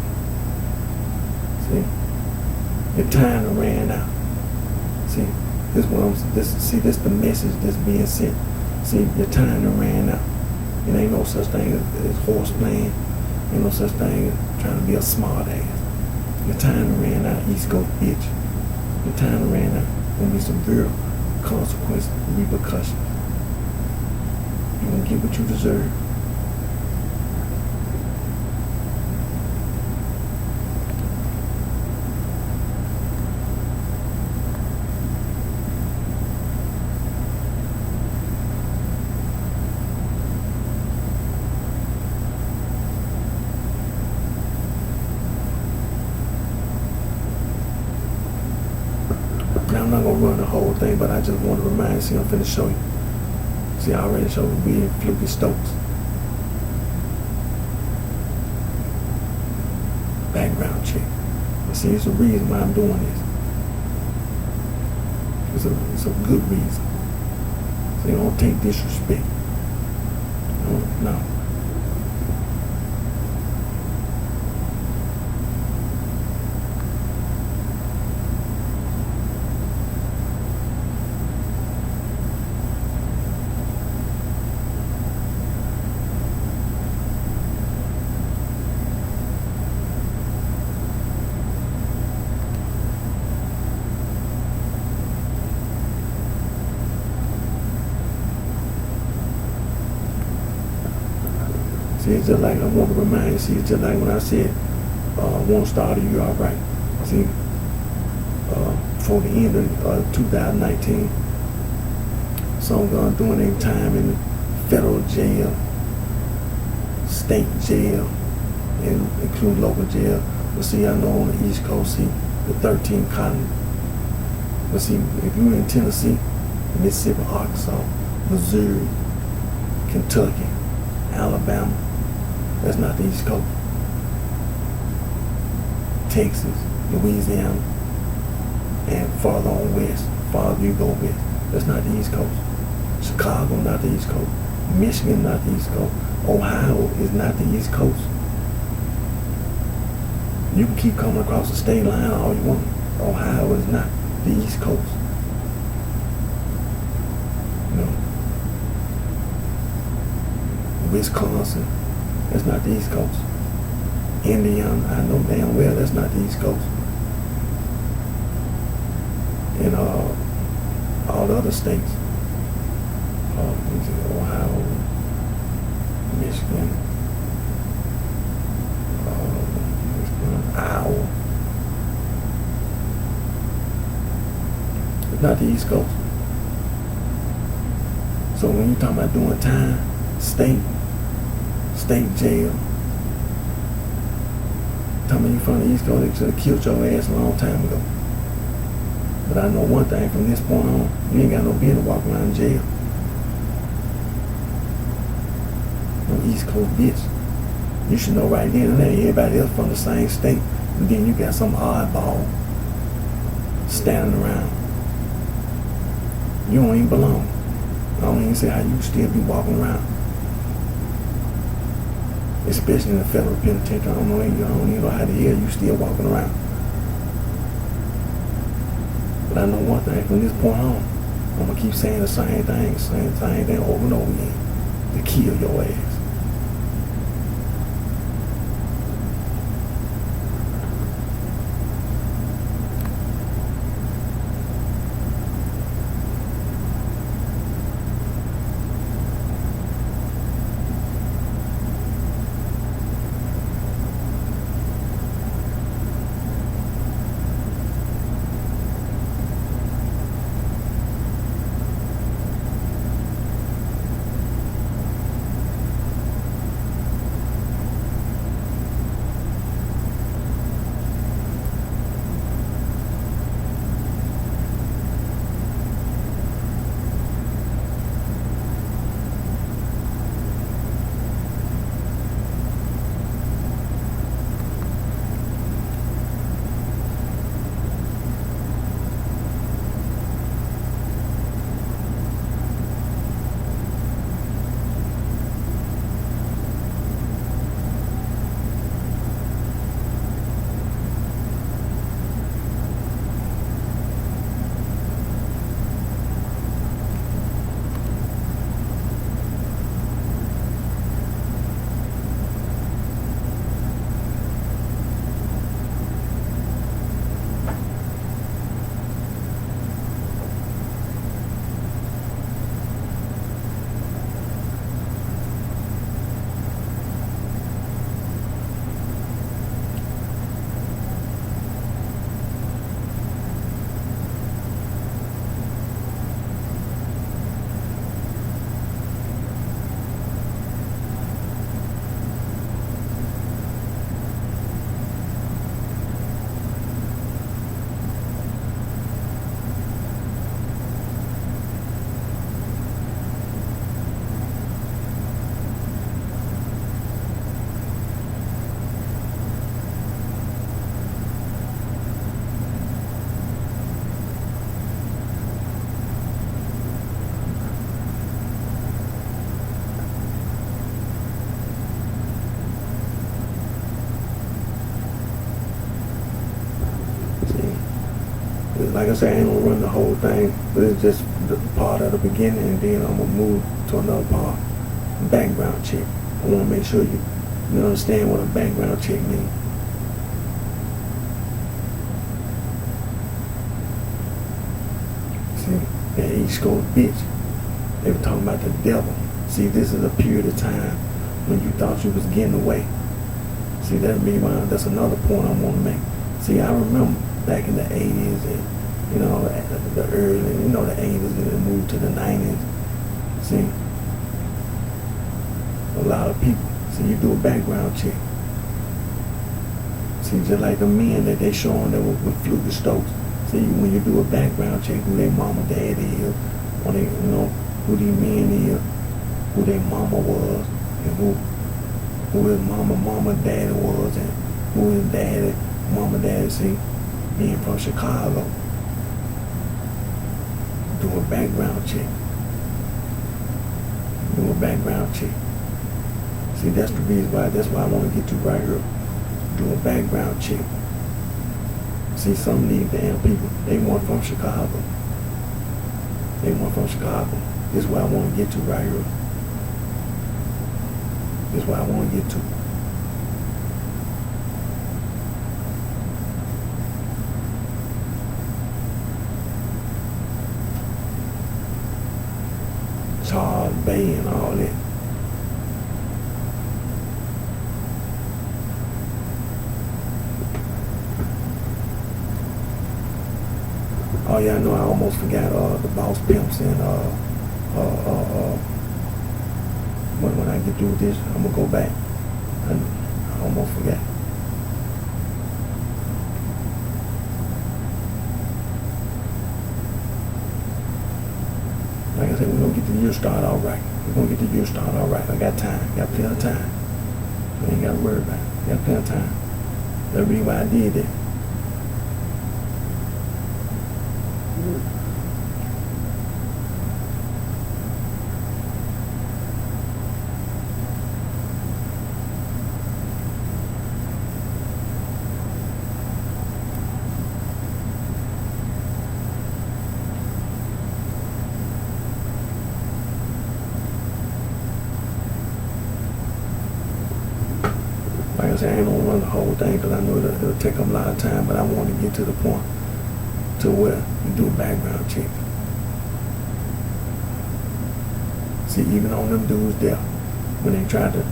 See, your time done ran out. See, this the message that's being sent. See, your time done ran out. It ain't no such thing as horse playing. Ain't no such thing as trying to be a smart ass. Your time done ran out, East Coast bitch. Your time done ran out. Gonna be severe consequences, repercussions. You gonna get what you deserve. Now I'm not gonna run the whole thing, but I just want to remind you. See, I'm finna show you. See, I already showed you we in Fluky Stokes. Background check. But see, it's a reason why I'm doing this. It's a good reason. So you don't take disrespect. No. See, it's just like I want to remind you. See, it's just like when I said, I want to start the year all right. See, before the end of 2019, some gonna doing their time in the federal jail, state jail, and include local jail. But see, I know on the East Coast, see, the 13 colonies. But see, if you're in Tennessee, Mississippi, Arkansas, Missouri, Kentucky, Alabama, that's not the East Coast. Texas, Louisiana, and farther on west, farther you go west, that's not the East Coast. Chicago, not the East Coast. Michigan, not the East Coast. Ohio is not the East Coast. You can keep coming across the state line all you want. Ohio is not the East Coast. No. Wisconsin, that's not the East Coast. Indiana, I know damn well that's not the East Coast. And all the other states, Ohio, Michigan, Iowa, it's not the East Coast. So when you're talking about doing time, state jail, tell me you from the East Coast, they should have killed your ass a long time ago. But I know one thing, from this point on, you ain't got no business walking around in jail. No East Coast bitch. You should know right then and there, everybody else from the same state, and then you got some oddball standing around. You don't even belong. I don't even see how you still be walking around. Especially in the federal penitentiary. I don't even know how the hell you still walking around. But I know one thing, from this point on, I'm gonna keep saying the same thing over and over again, to kill your ass. like I said, I ain't gonna run the whole thing, but it's just the part of the beginning, and then I'm gonna move to another part, background check. I wanna make sure you understand what a background check means. See, that East Coast bitch, they were talking about the devil. See, this is a period of time when you thought you was getting away. See, that's another point I want to make. See, I remember back in the 80s and, the early, the 80s and then moved to the 90s. See, a lot of people, see, you do a background check. See, just like the men that they showing that was with Fluke Stokes. See, when you do a background check, who their mama, dad is, or they, who these men is, who their mama was, and who his mama, daddy was, and who his daddy, mama, daddy, see, being from Chicago. Do a background check. Do a background check. See, that's the reason why, that's why I want to get you right here. Do a background check. See, some of these damn people, they weren't from Chicago. They weren't from Chicago. This is why I want to get to right here. This is why I want to get to. Charles Bay and all that. Oh yeah, I know I almost forgot the Boss Pimps and when I get through with this, I'm gonna go back. I almost forgot. Like I said, we're gonna get the year started all right. We're gonna get the year started all right. I got time. Got plenty of time. I ain't gotta worry about it. Got plenty of time. That's the reason why I did that. Like I said, I ain't gonna run the whole thing because I know it'll take them a lot of time, but I want to get to the point to where you do a background check. See, even on them dudes there, when they tried to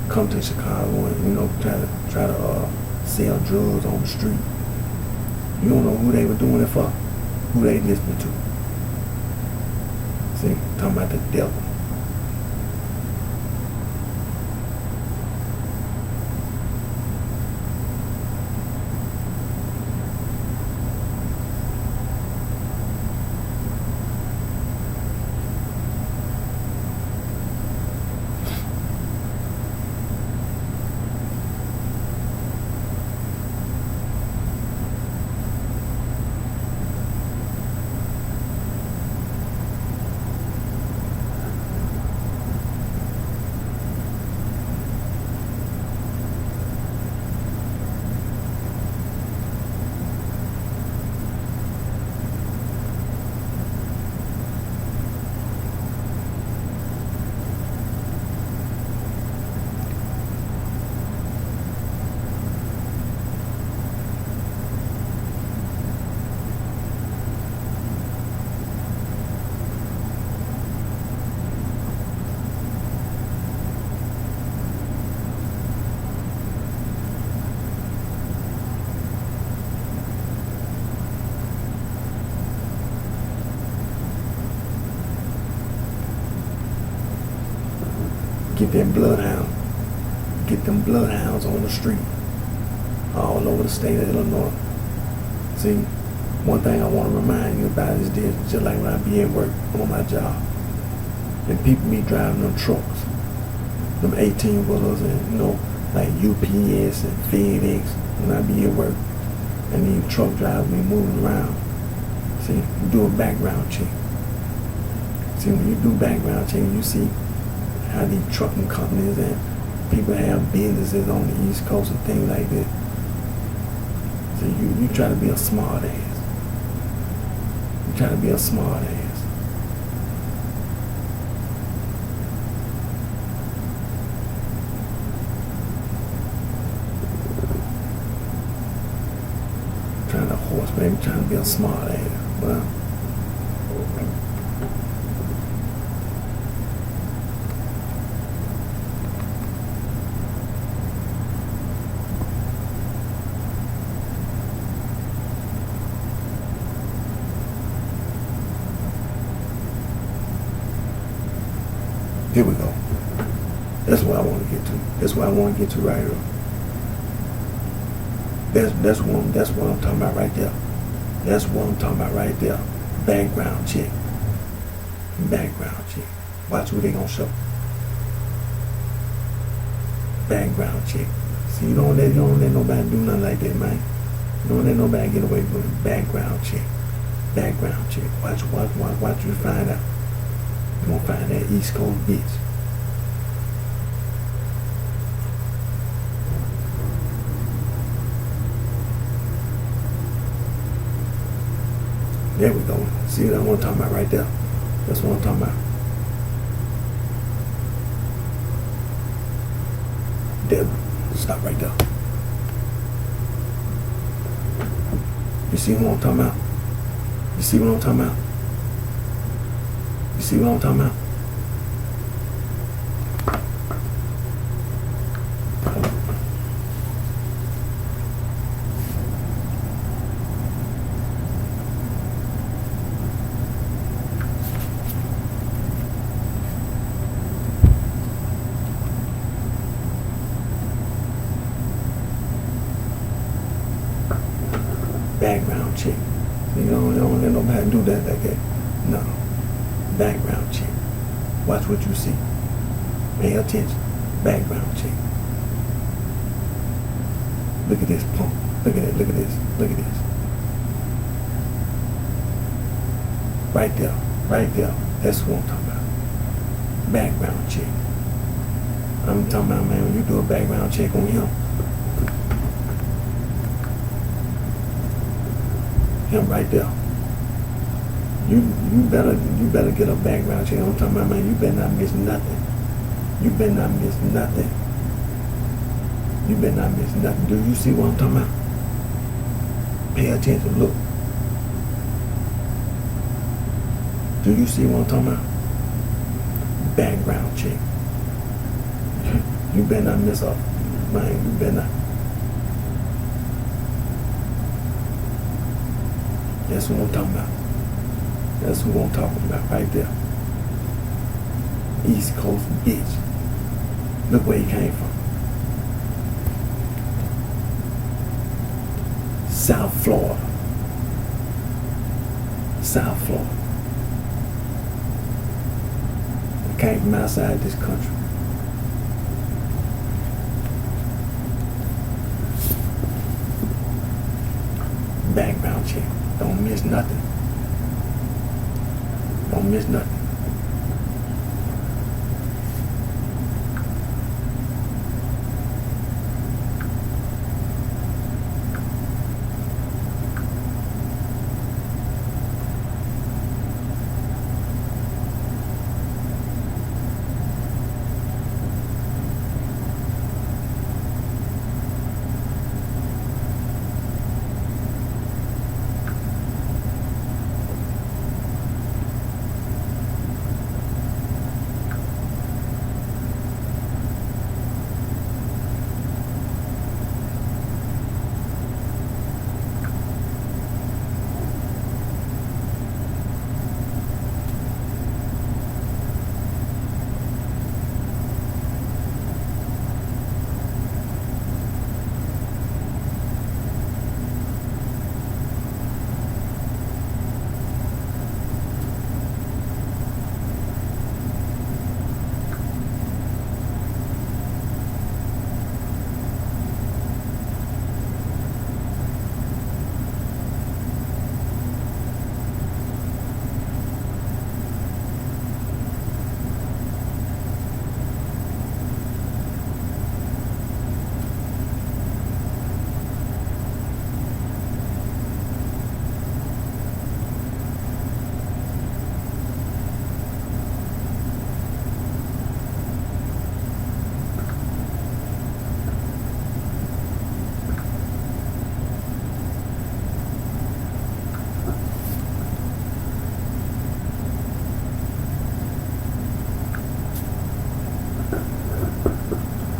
come to Chicago and try to sell drugs on the street, you don't know who they were doing it for, who they listening to. See, talking about the devil. Get them bloodhounds. Get them bloodhounds on the street. All over the state of Illinois. See, one thing I want to remind you about is this, just like when I be at work on my job. And people be driving them trucks. Them 18-wheelers and, like UPS and FedEx when I be at work. And these truck drivers be moving around. See, you do a background check. See, when you do background check, you see how these trucking companies and people have businesses on the East Coast and things like that. So you try to be a smart ass. Trying to be a smart ass. Trying to horse, maybe trying to be a smart ass. Well, here we go. That's what I want to get to. That's what I want to get to right here. That's what I'm talking about right there. That's what I'm talking about right there. Background check. Background check. Watch what they gonna show. Background check. See, you don't let nobody do nothing like that, man. You don't let nobody get away with it. Background check. Background check. Watch you find out. You gonna find that East Coast bitch. There we go. See what I'm talking about right there? That's what I'm talking about. There. Stop right there. You see what I'm talking about? You see what I'm talking about? You see what I'm talking about? Background check. You don't let nobody do that like that. No. Background check. Watch what you see. Pay attention. Background check. Look at this pump. Look at it. Look at this. Look at this. Right there. Right there. That's what I'm talking about. Background check. I'm talking about, man, when you do a background check on him. Him right there. You better get a background check. I'm talking about, man, you better not miss nothing. You better not miss nothing. You better not miss nothing. Do you see what I'm talking about? Pay attention. Look. Do you see what I'm talking about? Background check. You better not miss up. Man, you better not. That's what I'm talking about. That's what I'm talking about right there. East Coast bitch. Look where he came from. South Florida. South Florida. He came from outside this country. Background check. Don't miss nothing. Don't miss nothing.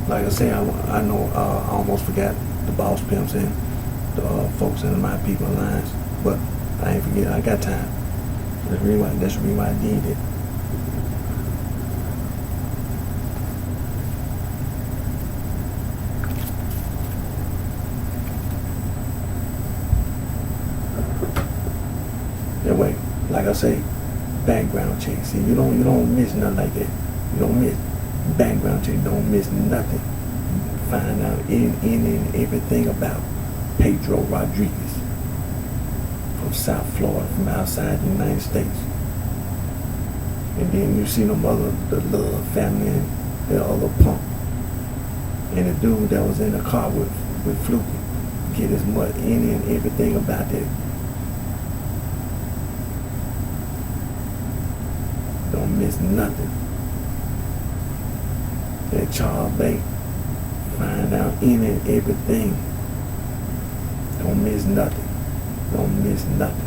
like I say, I know I almost forgot the boss pimps and the folks in my people lines, but I ain't forget. I got time. That's the reason why I did it. That way, like I say, background check. See, you don't miss nothing like that. You don't miss background check. Don't miss nothing. Find out any and everything about Pedro Rodriguez from South Florida, from outside the United States. And then you see the Love family and the other punk. And the dude that was in the car with Fluky. Get as much any and everything about that. Don't miss nothing. That Charles Bay. Find out any and everything. Don't miss nothing. Don't miss nothing.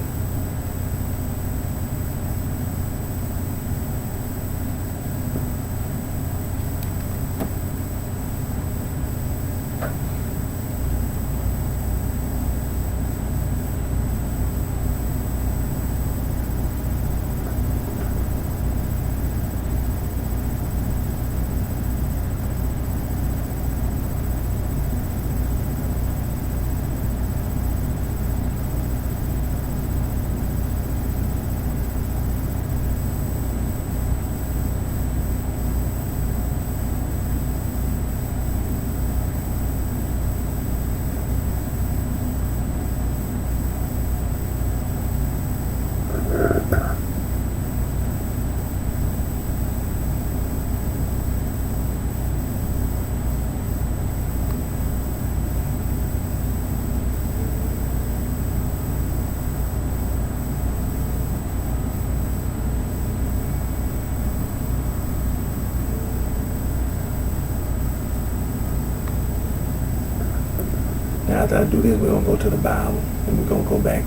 Now after I do this, we're gonna go to the Bible and we're gonna go back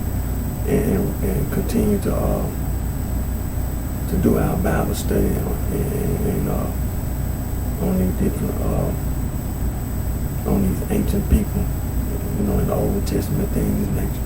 and continue to do our Bible study and on these different on these ancient people, in the Old Testament, things of nature.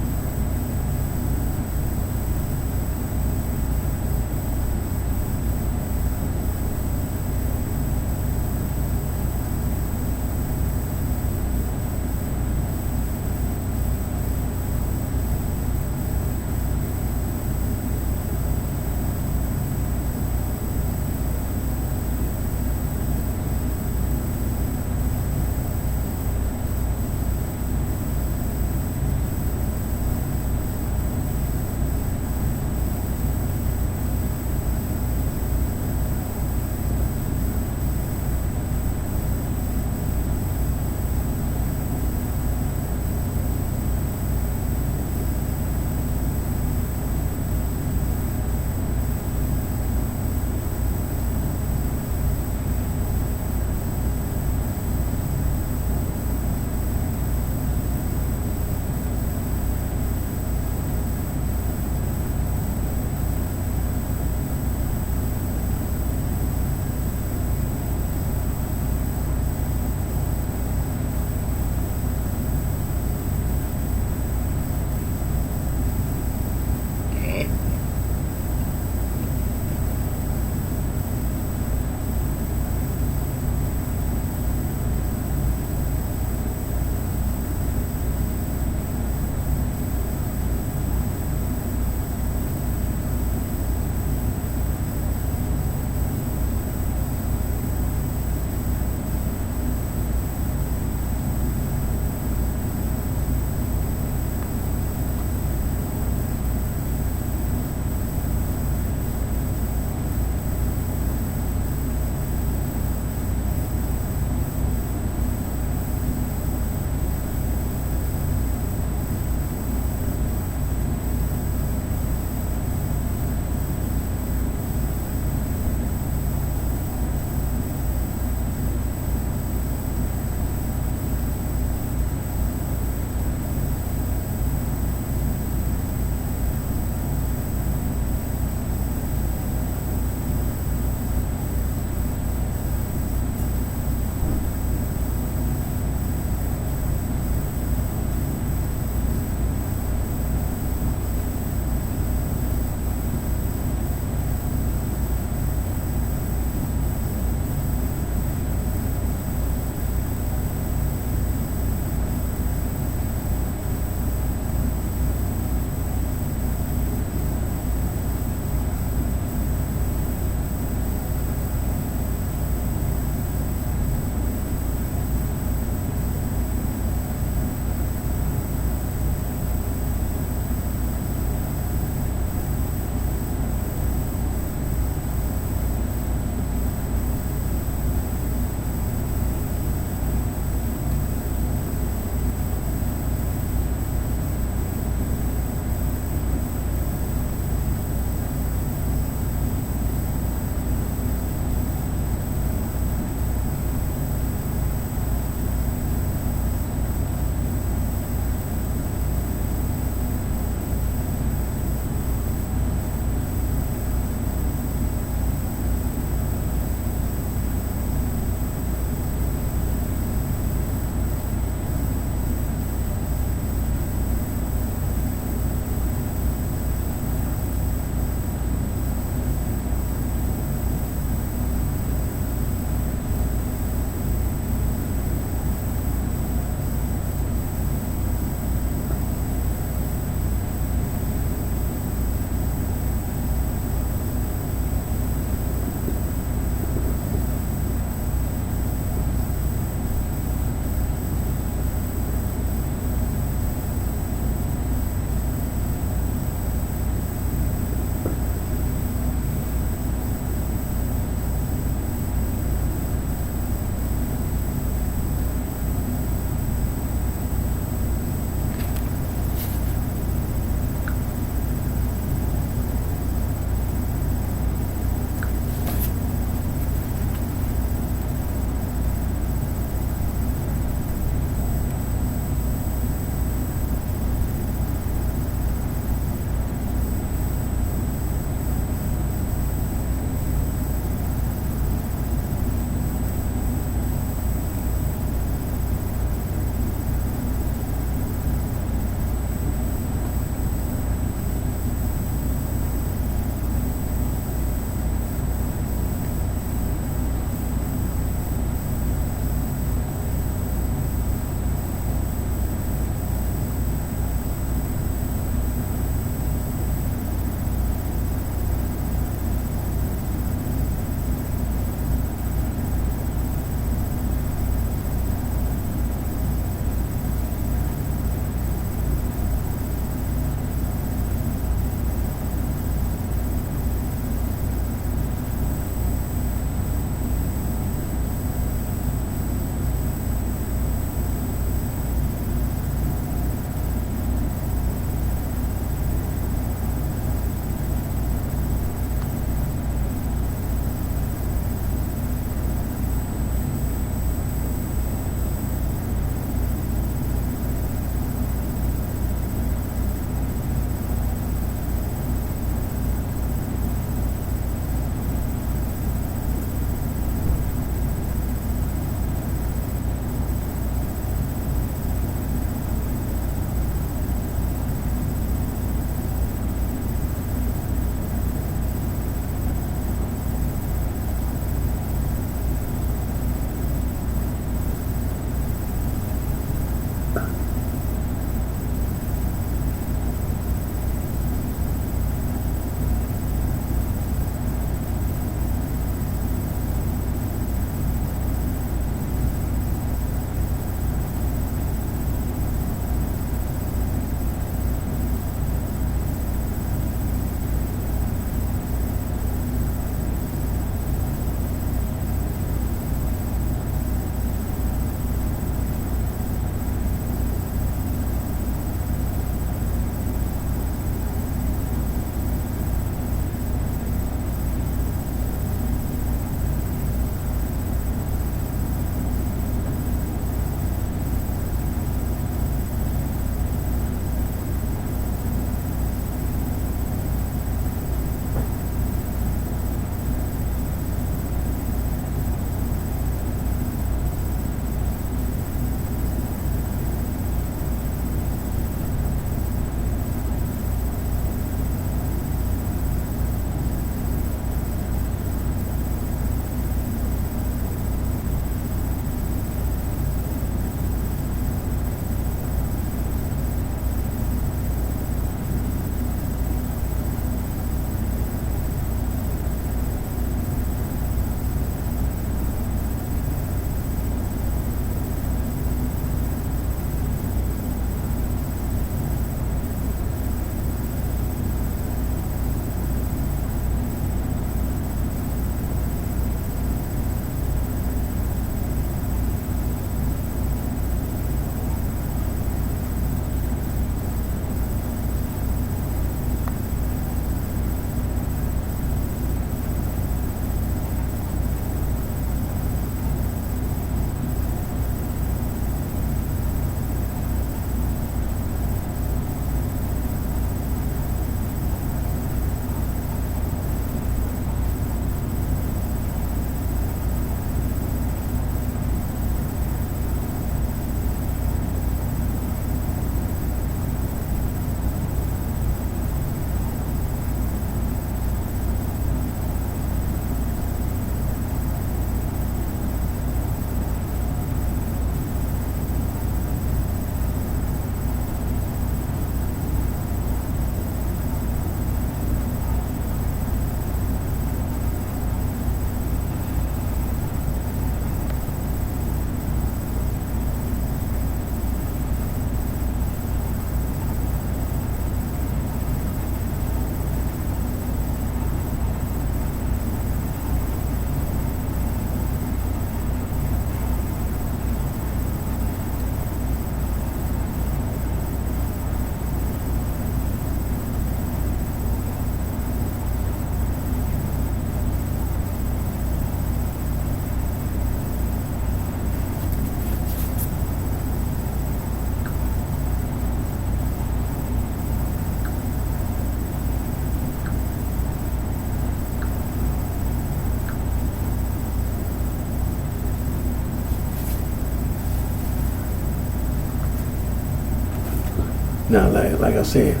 Now, like I said,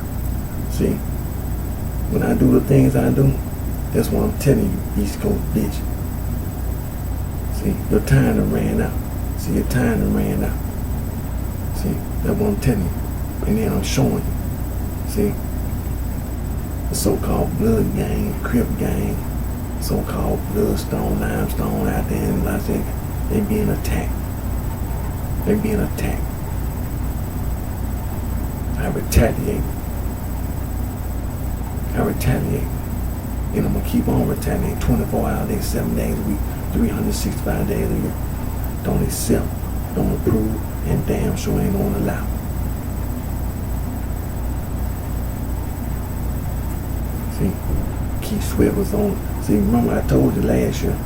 see, when I do the things I do, that's what I'm telling you, East Coast bitch. See, your time done ran out. See, your time done ran out. See, that's what I'm telling you. And then I'm showing you. See, the so-called blood gang, Crip gang, so-called bloodstone, limestone out there in Los Angeles, they being attacked. They being attacked. I retaliate. And I'm gonna keep on retaliating 24 hours a day, 7 days a week, 365 days a year. Don't accept, don't approve, and damn sure ain't gonna allow. See, Keith Sweat was on. See, remember I told you last year.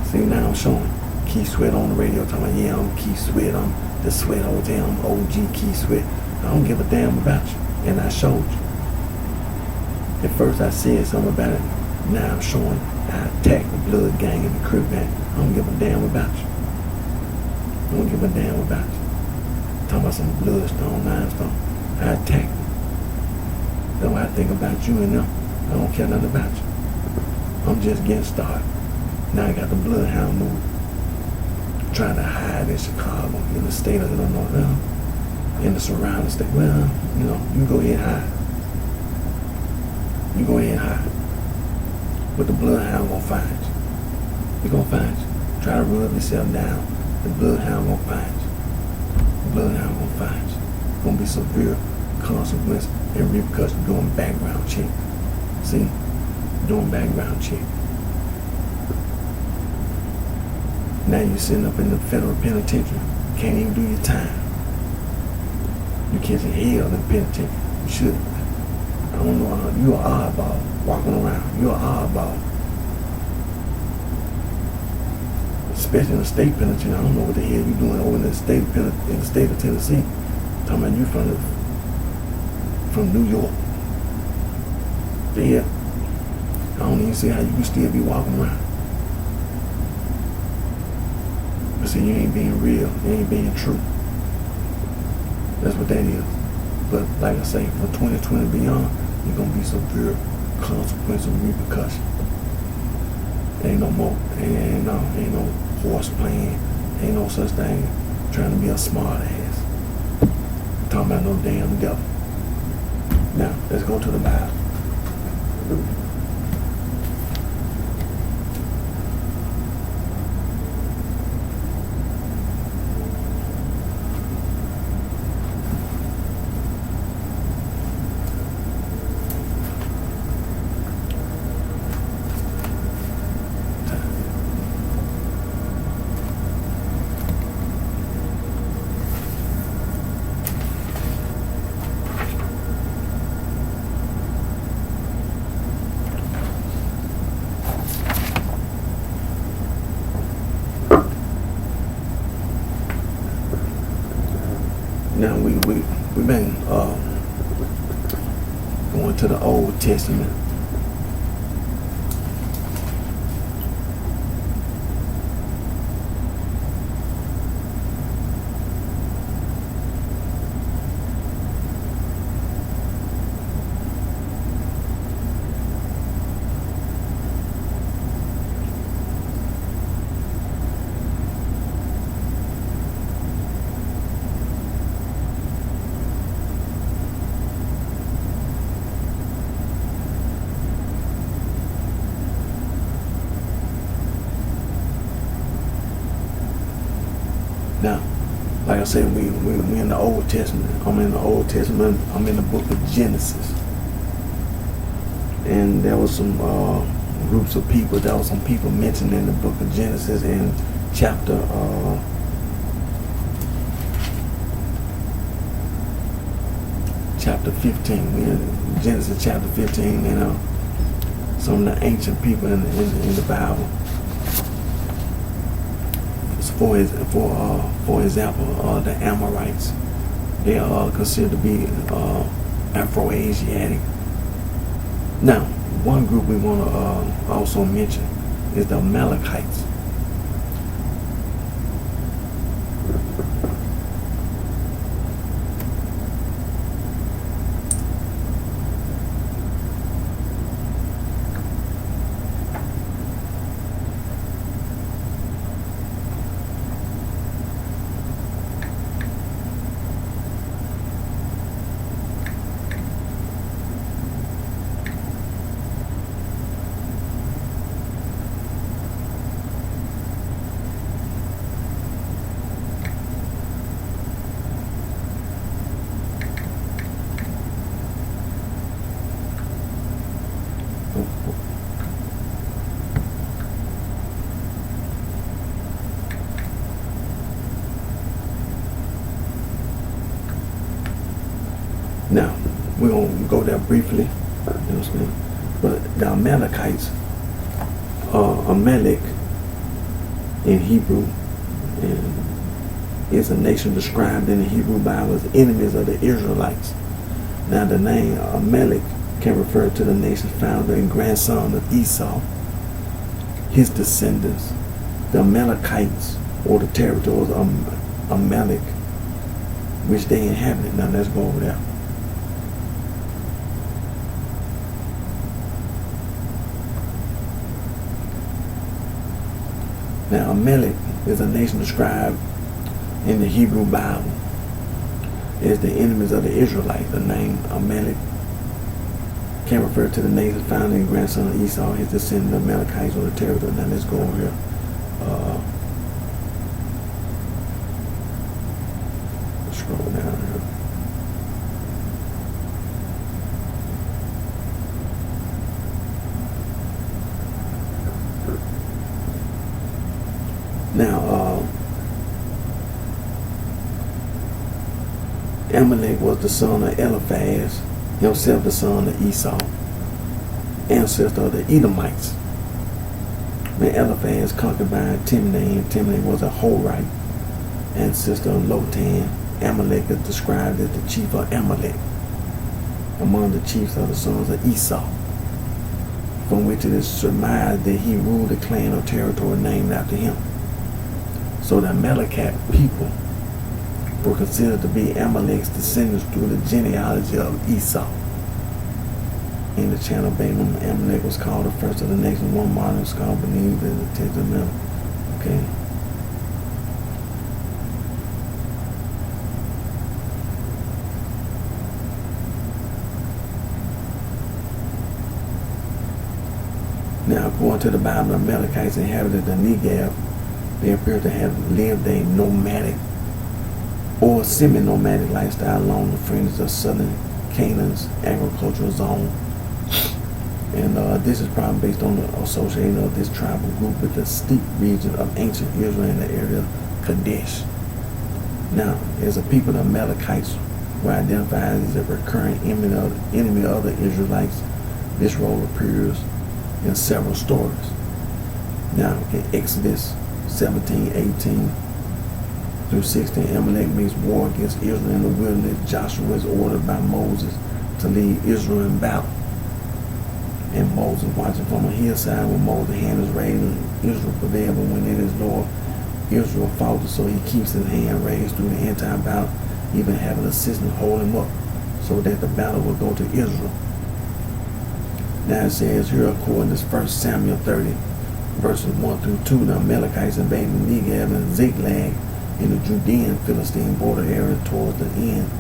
See, now I'm showing Keith Sweat on the radio talking about, yeah, I'm Keith Sweat, I'm the Sweat Hotel, I'm OG Keith Sweat. I don't give a damn about you. And I showed you. At first I said something about it. Now I'm showing I attacked the blood gang and the Crip gang. I don't give a damn about you. I don't give a damn about you. Talking about some bloodstone, limestone. I attacked them. That's what I think about you and them. I don't care nothing about you. I'm just getting started. Now I got the bloodhound move. Trying to hide in Chicago, in the state of Illinois, in the surrounding state. Well, you know, you go ahead and hide. You go ahead and hide. But the bloodhound gonna find you. He gonna find you. Try to rub yourself down. The bloodhound gonna find you. The bloodhound gonna find you. Gonna be severe consequence and repercussions doing background check. See? Doing background check. Now you're sitting up in the federal penitentiary. Can't even do your time. You catching hell in the penitentiary. You should. I don't know how. You're an oddball walking around. You're an oddball. Especially in the state penitentiary. I don't know what the hell you're doing over in the state of Tennessee. Talking about you from New York. Yeah. I don't even see how you can still be walking around. But see, you ain't being real. You ain't being true. That's what that is. But like I say, for 2020 and beyond, you're going to be severe consequence and repercussion. Ain't no more. Ain't no horse playing. Ain't no such thing trying to be a smart ass. Talking about no damn devil. Now, let's go to the Bible. Now we've been going to the Old Testament. Now, like I said, we in the Old Testament. I'm in the Old Testament. I'm in the book of Genesis. And there was some groups of people. There was some people mentioned in the book of Genesis in chapter 15. We in Genesis chapter 15, and some of the ancient people in the Bible. For example, the Amorites, they are considered to be Afro-Asiatic. Now, one group we want to also mention is the Amalekites. Now, we're going to go there briefly. You know what I'm saying? But the Amalekites, Amalek in Hebrew, and is a nation described in the Hebrew Bible as enemies of the Israelites. Now, the name Amalek can refer to the nation's founder and grandson of Esau, his descendants, the Amalekites, or the territories of Amalek, which they inhabited. Now, let's go over there. Now, Amalek is a nation described in the Hebrew Bible as the enemies of the Israelites. The name Amalek can refer to the nation's founding grandson of Esau, his descendant of Amalekites, or the territory. Now, let's go over here. Scroll down here. Now, Amalek was the son of Eliphaz, himself the son of Esau, ancestor of the Edomites. When Eliphaz concubine Timnah, and Timnah was a Horite, ancestor of Lotan. Amalek is described as the chief of Amalek, among the chiefs of the sons of Esau, from which it is surmised that he ruled a clan or territory named after him. So the Amalekite people were considered to be Amalek's descendants through the genealogy of Esau. In the channel Balaam, Amalek was called the first of the nation. One modern scholar believes in the 10th amendment. Okay. Now, according to the Bible, the Amalekites inhabited the Negev. They appear to have lived a nomadic or semi-nomadic lifestyle along the fringes of southern Canaan's agricultural zone. And this is probably based on the association of this tribal group with the steppe region of ancient Israel in the area of Kadesh. Now, as a people, the Amalekites were identified as a recurring enemy of the Israelites. This role appears in several stories. Now, in Exodus 17:18 through 16, Amalek makes war against Israel in the wilderness. Joshua is ordered by Moses to lead Israel in battle. And Moses watching from a hillside. When Moses' hand is raised, and Israel prevailed, but when it is lower, Israel falters. So he keeps his hand raised through the entire battle, even having assistants hold him up, so that the battle will go to Israel. Now it says here, according to 1 Samuel 30, verses 1 through 2, the Amalekites invaded Negev and Ziklag in the Judean Philistine border area towards the end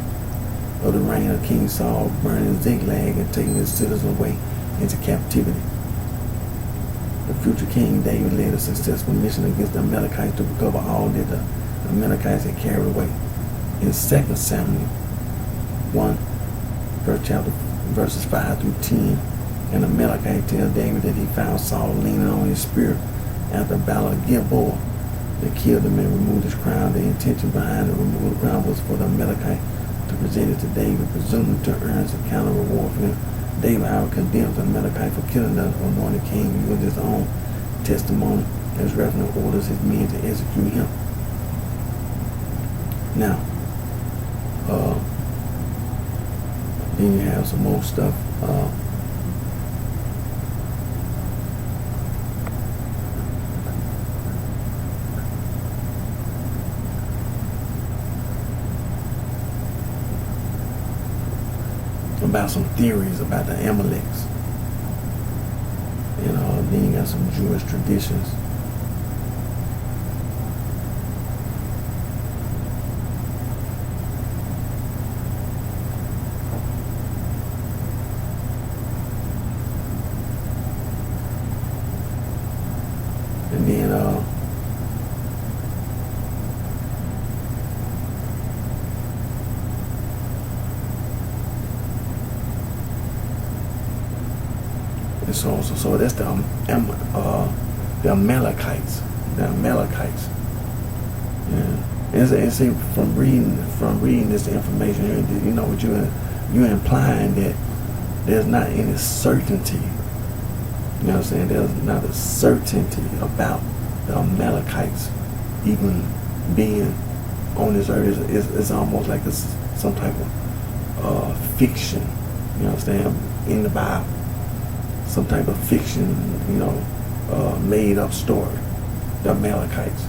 of the reign of King Saul, burning Ziklag and taking his citizens away into captivity. The future King David led a successful mission against the Amalekites to recover all that the Amalekites had carried away. In 2 Samuel 1, first chapter, verses 5 through 10, and Amalekite tells David that he found Saul leaning on his spear after the battle of Gilboa. They killed him and removed his crown. The intention behind the removal of the crown was for the Amalekite to present it to David, presumably to earn some kind of reward for him. David, however, condemns the Amalekite for killing the anointed king with his own testimony, as reference orders his men to execute him. Now, then you have some more stuff. About some theories about the Amaleks. And then you got some Jewish traditions. And then so that's the Amalekites. The Amalekites. Yeah. And see, from reading this information here, you know what you're implying that there's not any certainty. You know what I'm saying? There's not a certainty about the Amalekites even being on this earth. It's almost like it's some type of fiction. You know what I'm saying? In the Bible, some type of fiction. You know, made up story. The Amalekites.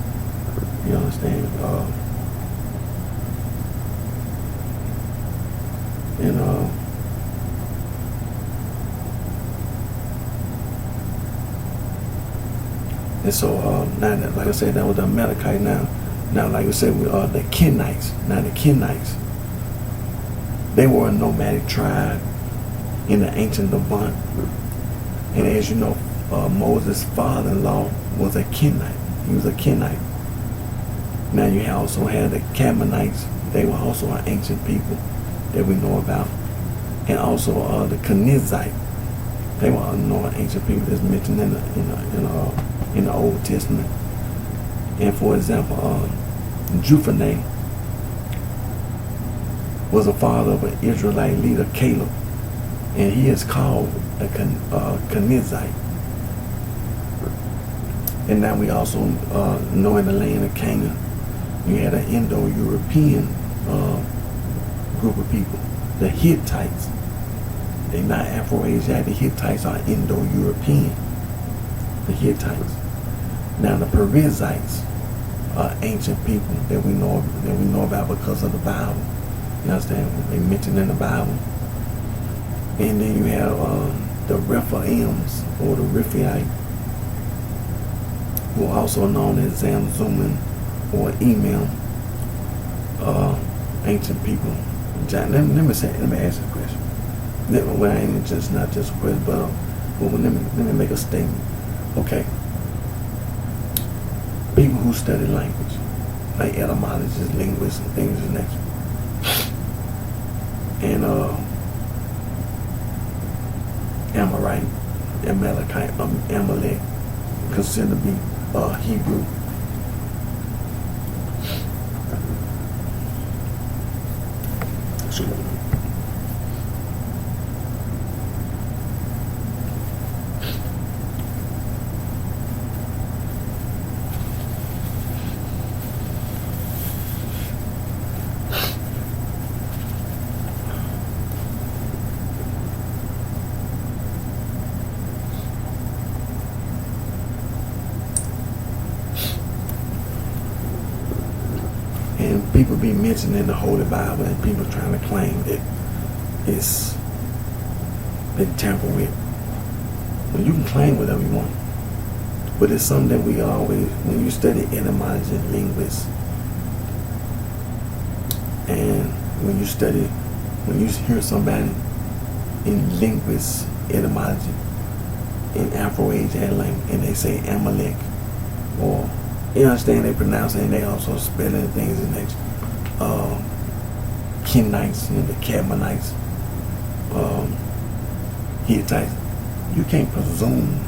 You understand? And so now, like I said, that was the Amalekite. Now, like I said, the Kenites. Now, the Kenites, they were a nomadic tribe in the ancient Levant. And as you know, Moses' father-in-law was a Kenite. He was a Kenite. Now you also had the Canaanites. They were also an ancient people that we know about. And also the Kenizzite. They were an ancient people that's mentioned in the Old Testament. And for example, Juphaneh was a father of an Israelite leader, Caleb. And he is called a Kenizzite. And now we also know in the land of Canaan, you had an Indo-European group of people, the Hittites. They're not Afro-Asiatic. The Hittites are Indo-European. The Hittites. Now the Perizzites are ancient people that we know about because of the Bible. You understand? They mentioned in the Bible. And then you have the Rephaims or the Rephaite, who are also known as Zamzummim or Emim, ancient people. Let me ask you a question. Well, ain't just not just a question, but let me make a statement. Okay. People who study language, like etymologists, linguists, and things of that nature. And Amorite, Amalekite, Amalek, considered to be Hebrew. And people be mentioning the Holy Bible, and people trying to claim that it's been tampered with. Well, you can claim whatever you want, but it's something that we always, when you study etymology and linguists, and when you hear somebody in linguists, etymology, in Afro-Asiatic language, and they say Amalek, or you understand, they pronounce it, and they also spelling things in next. Kenites and the Canaanites, Hittites. You can't presume.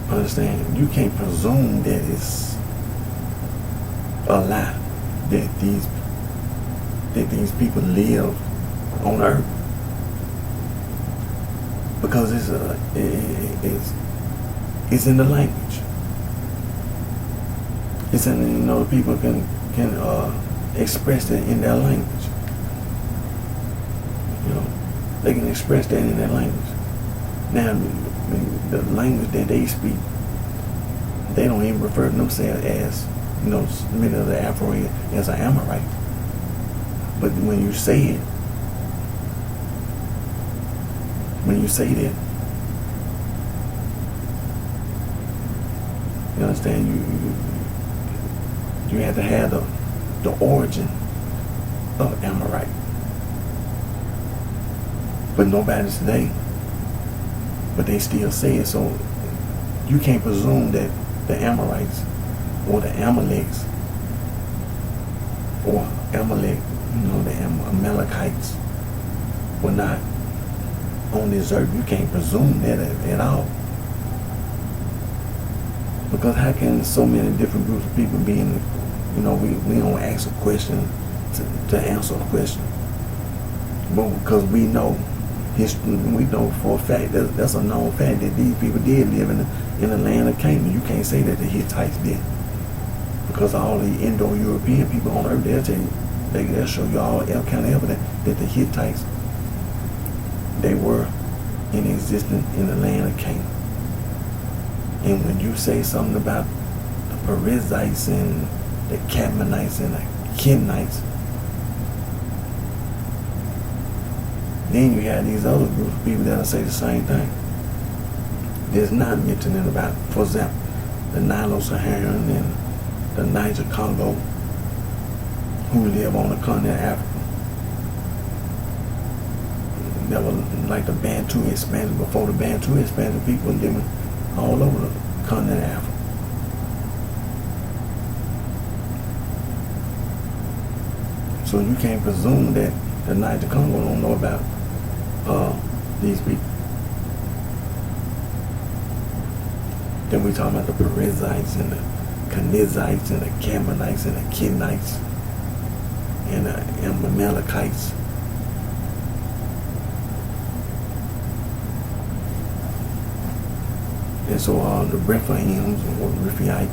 Understand? You can't presume that it's a lie that these people live on Earth, because it's in the language. It's in, people can express that in their language. They can express that in their language. Now, the language that they speak, they don't even refer to themselves as, many of the Afro as an Amorite. But when you say it, that, you understand, you have to have the origin of Amorite. But nobody's today. But they still say it, so you can't presume that the Amorites or the Amaleks or Amalek, the Amalekites were not on this earth. You can't presume that at all. Because how can so many different groups of people be in, we don't ask a question to answer a question. But because we know history, we know for a fact that's a known fact that these people did live in the land of Canaan. You can't say that the Hittites did, because all the Indo-European people on earth, they'll tell you, they'll show you all kind of evidence that the Hittites, they were in existence in the land of Canaan. And when you say something about the Perizzites and the Canaanites and the Kenites, then you have these other groups of people that'll say the same thing. There's not mentioning about, for example, the Nilo-Saharan and the Niger-Congo, who live on the continent of Africa. That was like the Bantu expansion. Before the Bantu expansion, people were living all over the continent of Africa. So you can't presume that the Niger-Congo don't know about these people. Then we talking about the Perizzites and the Kenizzites and the Canaanites and the Kenites and the Amalekites. And so the Rephaims or Rephaite,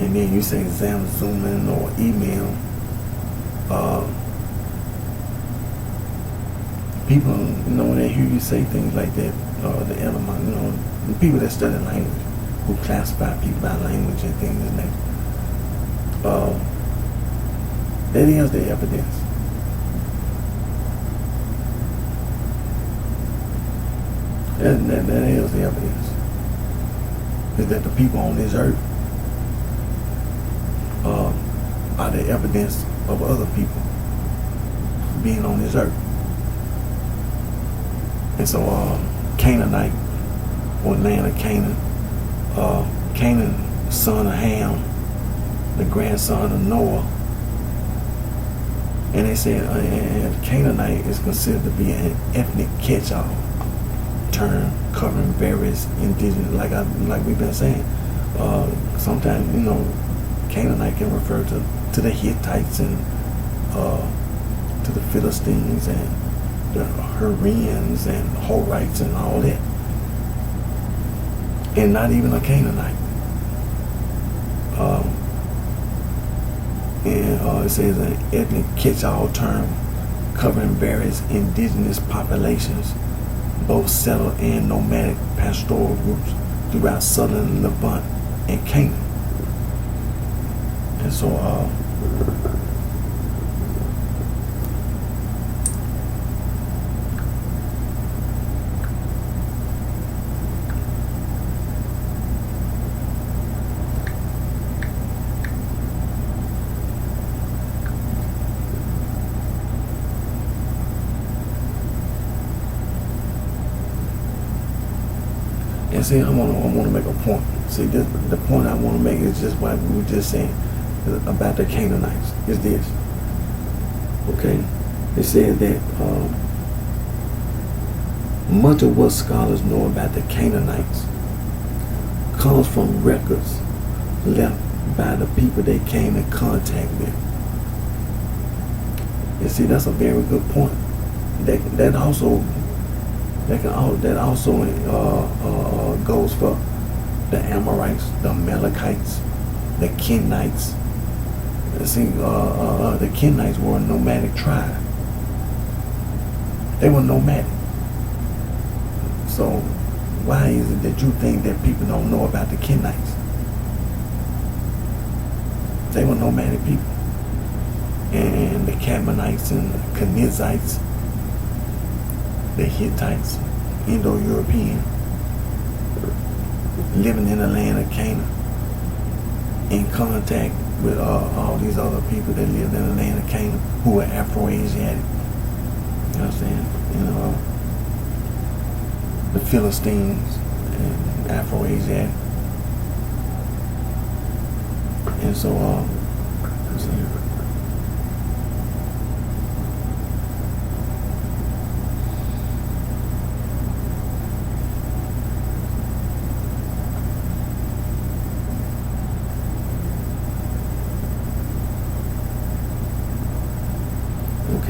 and then you say Zamzuman or Email, people, when they hear you say things like that, the Elamite, the people that study language, who classify people by language and things like that, that is the evidence. That is the evidence. Is that the people on this earth are the evidence of other people being on this earth. And so Canaanite, or land of Canaan, Canaan, son of Ham, the grandson of Noah. And they said Canaanite is considered to be an ethnic catch-all term covering various indigenous, like we've been saying. Sometimes, Canaanite can refer to the Hittites and to the Philistines and the Hurrians and Horites and all that. And not even a Canaanite. And it says an ethnic catch-all term covering various indigenous populations, both settled and nomadic pastoral groups throughout southern Levant and Canaan. And so and see, I want to make a point. See, the point I want to make is just what we were just saying about the Canaanites. Is this, okay? It says that much of what scholars know about the Canaanites comes from records left by the people they came in contact with. You see, that's a very good point. That also goes for the Amorites, the Amalekites, the Kenites. See, the Kenites were a nomadic tribe. They were nomadic. So why is it that you think that people don't know about the Kenites? They were nomadic people. And the Canaanites and the Kenizzites, the Hittites, Indo-European, living in the land of Canaan, in contact with all these other people that lived in the land of Canaan who were Afro-Asiatic. You know what I'm saying? The Philistines and Afro-Asiatic. And so, let's see.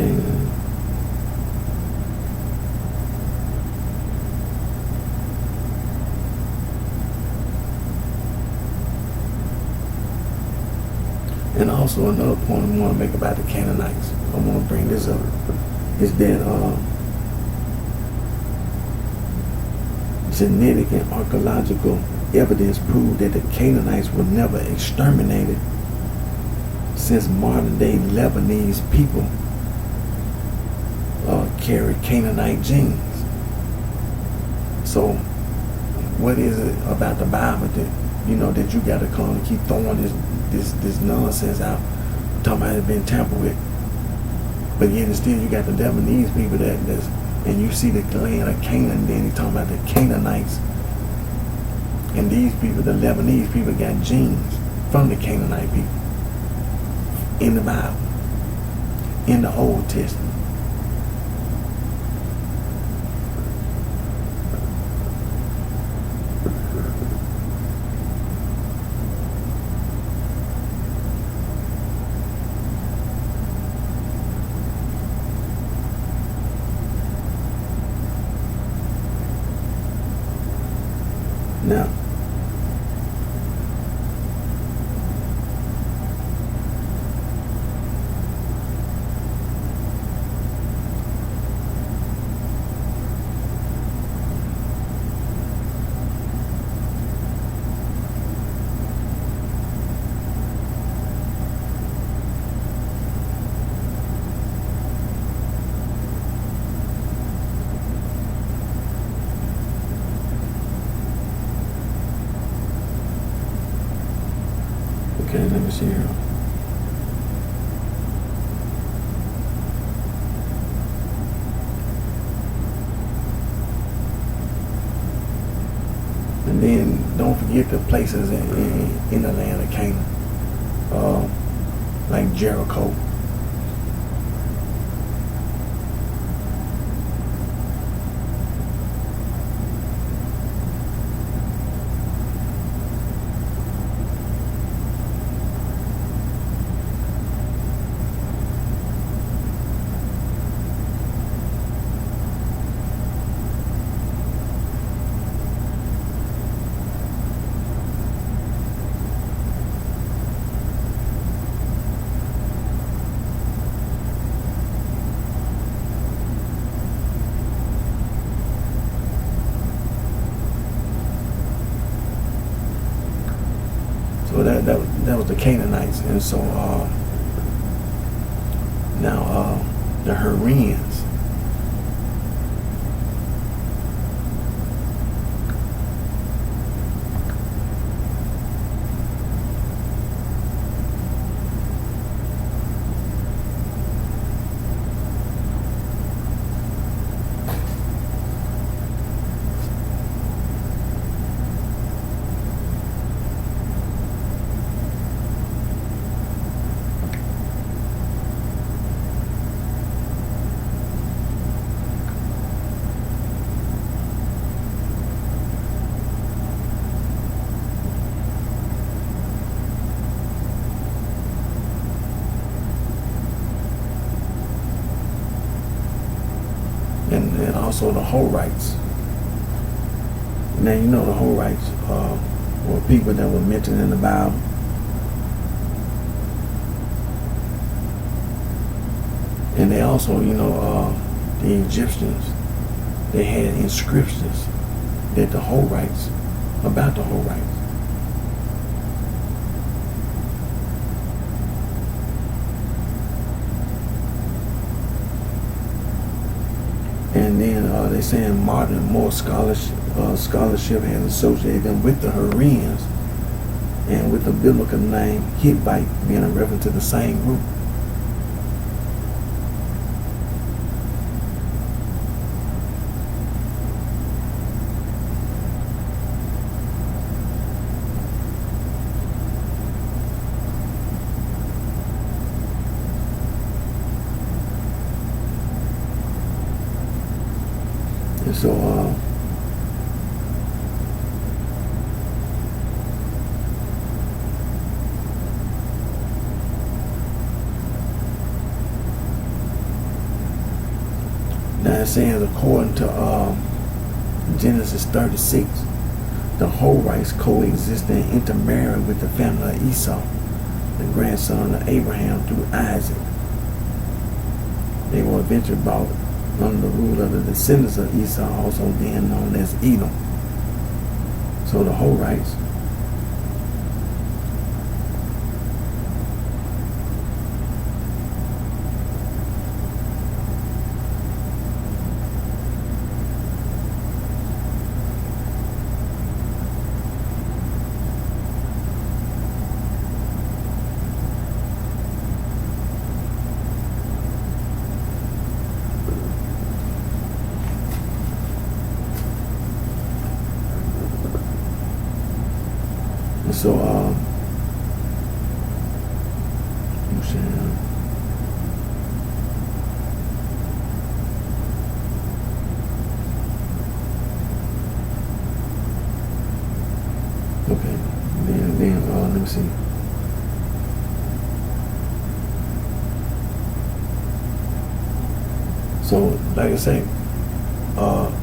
Okay. And also another point I want to make about the Canaanites, I want to bring this up, is that genetic and archaeological evidence proved that the Canaanites were never exterminated, since modern day Lebanese people carry Canaanite genes. So what is it about the Bible that you got to come and keep throwing this nonsense out, talking about it being tampered with, but yet still you got the Lebanese people that's, and you see the land of Canaan, then he's talking about the Canaanites, and these people, the Lebanese people, got genes from the Canaanite people in the Bible, in the Old Testament. Now, okay, let me see here. And then don't forget the places in the land of Canaan, like Jericho. So that was the Canaanites, and so now the Hurrians. And also the Horites. Now you know the Horites were people that were mentioned in the Bible. And they also, the Egyptians, they had inscriptions that the Horites, about the Horites. And then they're saying more scholarship has associated them with the Hurrians and with the biblical name Hittite being a reference to the same group. And so Now it says, according to Genesis 36, the Horites coexisted and intermarried with the family of Esau, the grandson of Abraham, through Isaac. They were eventually brought under the rule of the descendants of Esau, also then known as Edom. So the Horites So, okay, then let me see. So, like I say,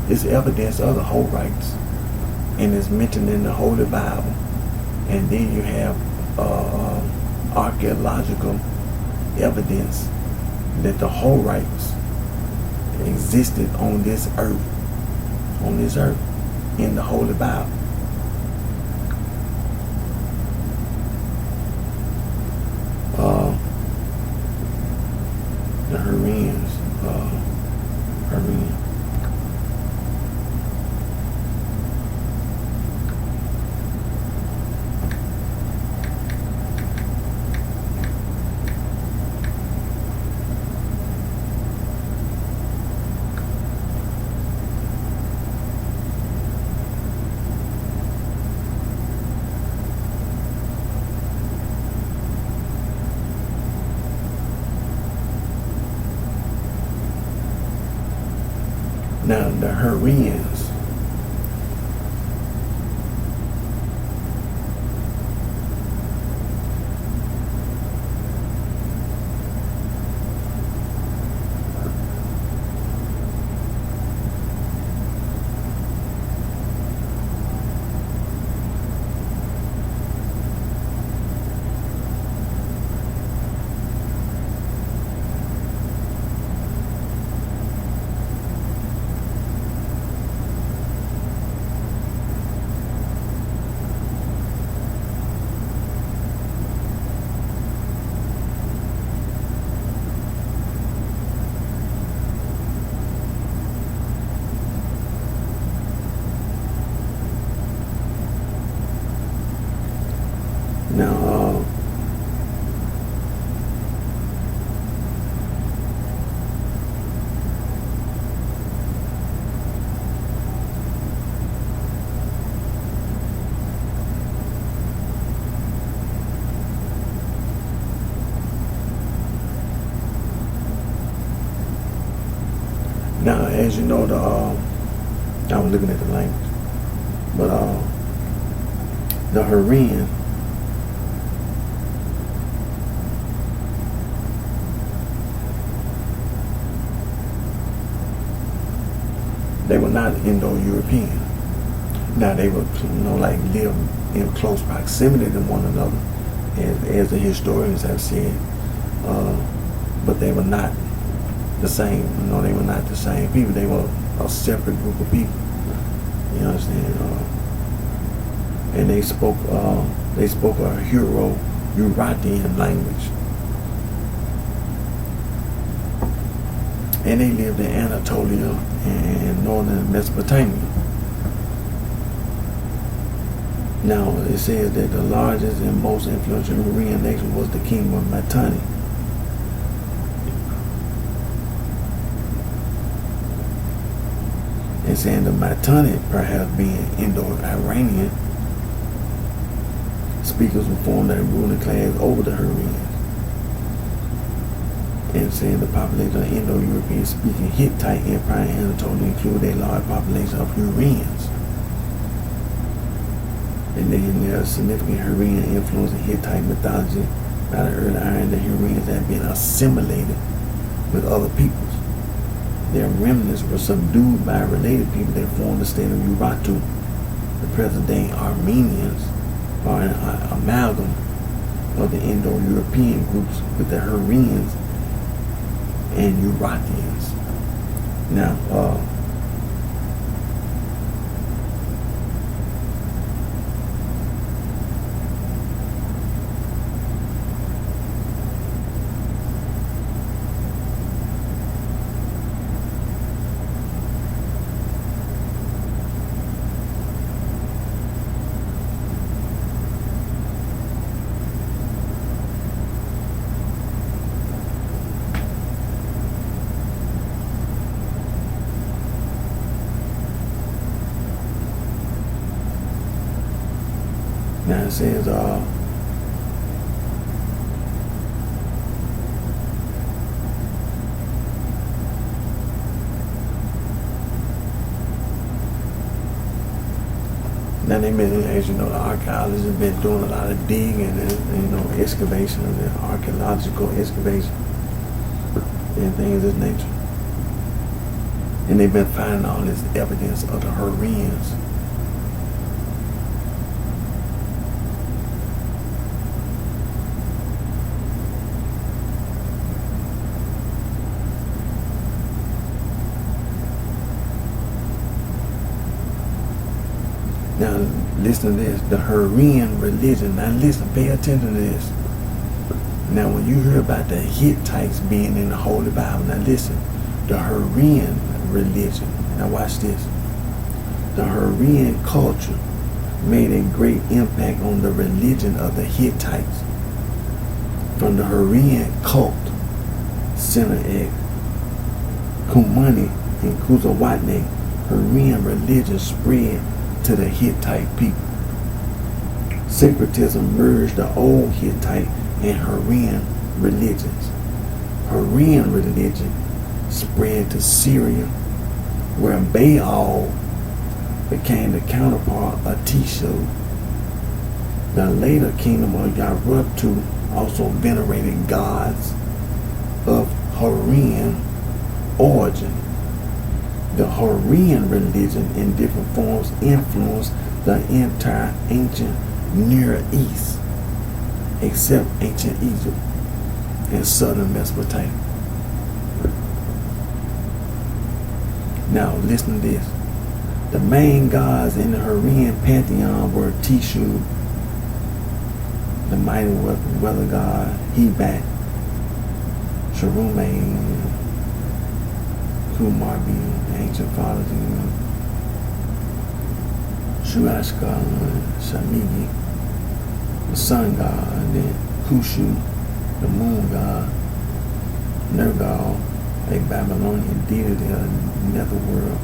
it's evidence of the Horites, and it's mentioned in the Holy Bible. And then you have archaeological evidence that the Horites existed on this earth, in the Holy Bible. The Hurrians, Now the Hurrians, now now as you know, I was looking at the language, but the Hurrian, they were not Indo-European. Now they were, like live in close proximity to one another, as the historians have said, but they were not the same. They were not the same people. They were a separate group of people. You understand? And they spoke a Hurro-Urartian language. And they lived in Anatolia and northern Mesopotamia. Now, it says that the largest and most influential Hurrian nation was the kingdom of Mitanni. And saying the Mitanni, perhaps being Indo-Iranian, speakers who formed a ruling class over the Hurrians. And saying the population of Indo-European speaking Hittite Empire in Anatolia included a large population of Hurrians. And then there is significant Hurrian influence in Hittite mythology. By the early iron, the Hurrians had been assimilated with other peoples. Their remnants were subdued by related people that formed the state of Urartu. The present-day Armenians are an amalgam of the Indo-European groups with the Hurrians and Urartians. Now, now it says, now they been, as you know, the archaeologists have been doing a lot of digging and excavation and archaeological excavation and things of this nature. And they've been finding all this evidence of the Hurrians. Now, listen to this, the Hurrian religion. Now, listen, pay attention to this. Now, when you hear about the Hittites being in the Holy Bible, now listen, the Hurrian religion. Now, watch this. The Hurrian culture made a great impact on the religion of the Hittites. From the Hurrian cult centered at Kumani and Kuzawatne, Hurrian religion spread to the Hittite people. Syncretism merged the old Hittite and Hurrian religions. Hurrian religion spread to Syria, where Baal became the counterpart of Tishu. The later kingdom of Yaruptu also venerated gods of Hurrian origin. The Hurrian religion in different forms influenced the entire ancient Near East, except ancient Egypt and southern Mesopotamia. Now listen to this. The main gods in the Hurrian pantheon were Tishu, the mighty weather god, Hebat, Sharume, Kumarbi, ancient fathers, Shuashka, Shamigi, the sun god, and then Kushu, the moon god, Nergal, a Babylonian deity of the netherworld.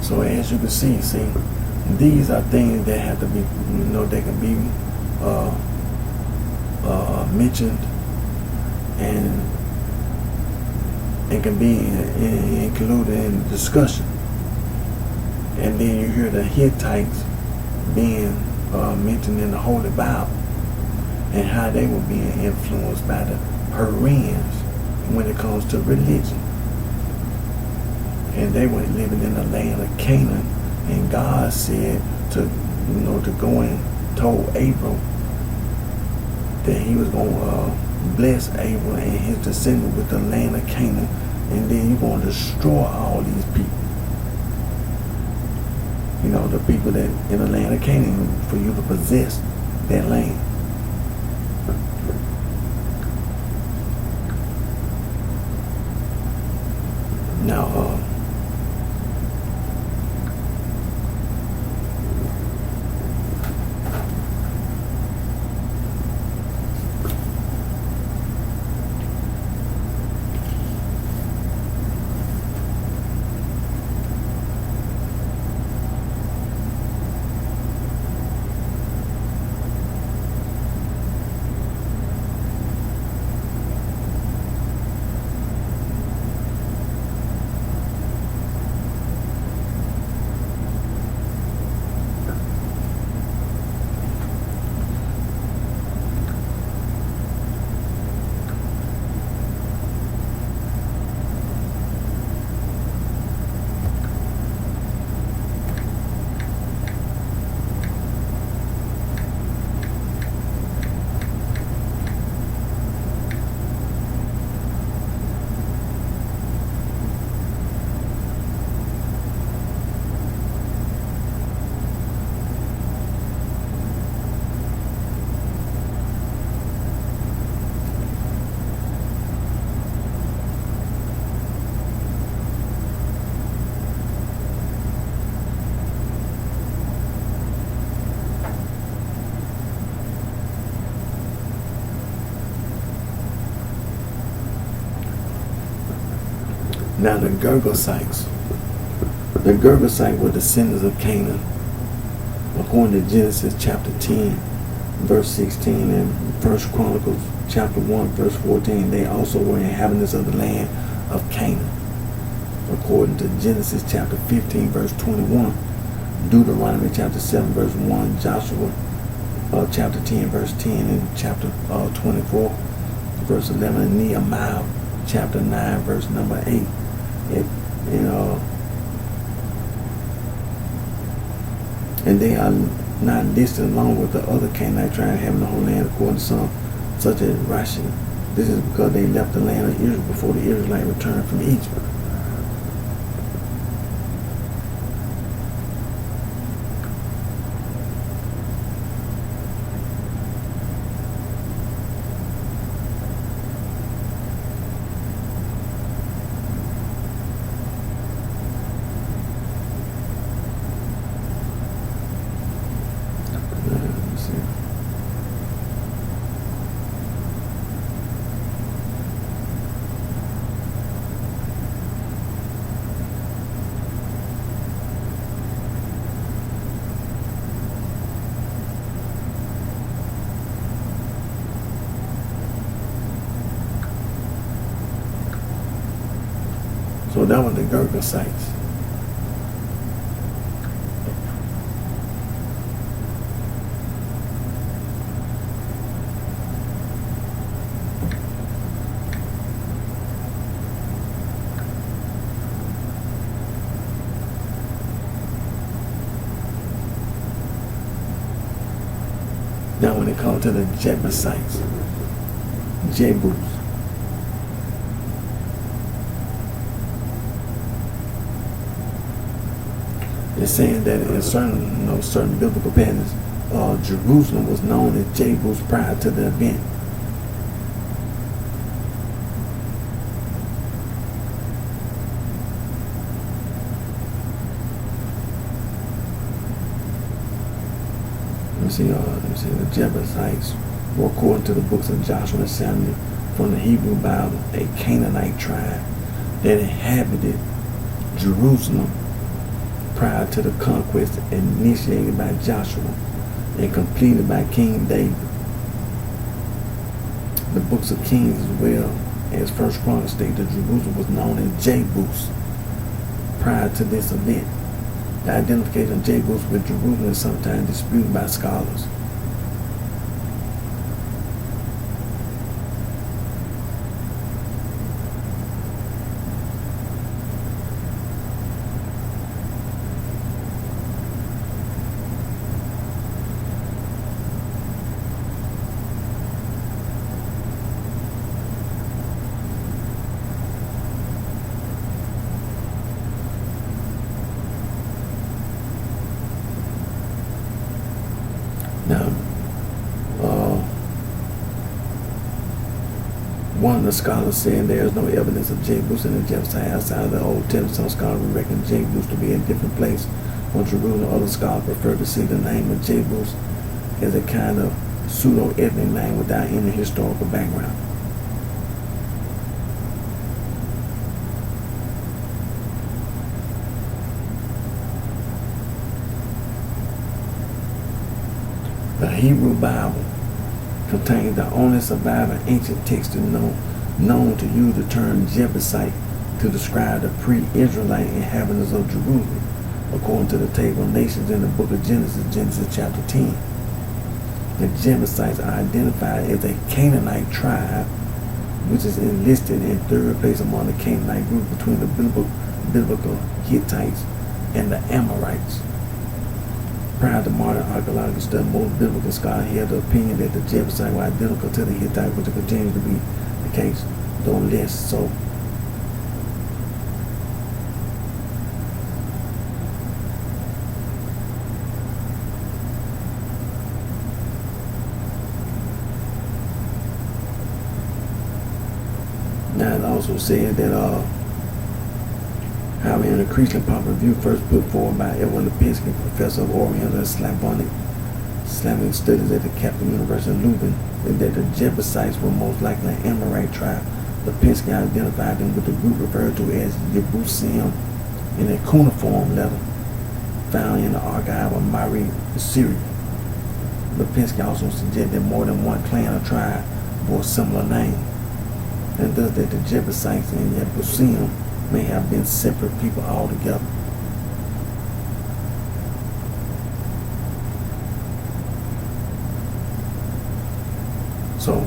So as you can see, these are things that have to be, they can be mentioned and can be included in discussion. And then you hear the Hittites being mentioned in the Holy Bible and how they were being influenced by the Hurrians when it comes to religion. And they were living in the land of Canaan, and God said to go and told Abram that he was going to bless Abram and his descendant with the land of Canaan, and then you're going to destroy all these people. The people that in the land of Canaan, for you to possess that land. Now the Girgasites. The Girgasites were descendants of Canaan. According to Genesis chapter 10, verse 16, and 1 Chronicles chapter 1, verse 14, they also were inhabitants of the land of Canaan. According to Genesis chapter 15, verse 21, Deuteronomy chapter 7, verse 1, Joshua chapter 10, verse 10, and chapter 24, verse 11, and Nehemiah chapter 9, verse number 8. And they are not listed along with the other Canaanite tribes having the whole land, according to some, such as Rashi. This is because they left the land of Israel before the Israelites returned from Egypt. So that was the Girgasites. Now when it comes to the Jebusites, Jebus. It's saying that in certain biblical passages, Jerusalem was known as Jebus prior to the event. Let me see, the Jebusites were, according to the books of Joshua and Samuel, from the Hebrew Bible, a Canaanite tribe that inhabited Jerusalem prior to the conquest initiated by Joshua and completed by King David. The books of Kings, as well as First Chronicles, state that Jerusalem was known as Jebus prior to this event. The identification of Jebus with Jerusalem is sometimes disputed by scholars. Now, one of the scholars said there is no evidence of Jebus in the Jebusites outside of the Old Testament. Some scholars reckon Jebus to be a different place from Jerusalem. Other scholars prefer to see the name of Jebus as a kind of pseudo-ethnic name without any historical background. The Hebrew Bible contains the only surviving ancient text known to use the term Jebusite to describe the pre-Israelite inhabitants of Jerusalem, according to the table of nations in the book of Genesis chapter 10. The Jebusites are identified as a Canaanite tribe, which is enlisted in third place among the Canaanite group between the biblical Hittites and the Amorites. Prior to modern archaeological study, most biblical scholars held the opinion that the Jebusites were identical to the Hittites, which continues to be the case, though less so. Now it also said that however, an increasingly popular view first put forward by Edwin Lipinski, professor of Oriental and Slavonic studies at the Catholic University of Leuven, is that the Jebusites were most likely an Amorite tribe, The Penske identified them with the group referred to as Yebusim in a cuneiform letter found in the archive of Mari, Syria. Lipinski also suggested that more than one clan or tribe bore a similar name, and thus that the Jebusites and Yebusim may have been separate people altogether. So,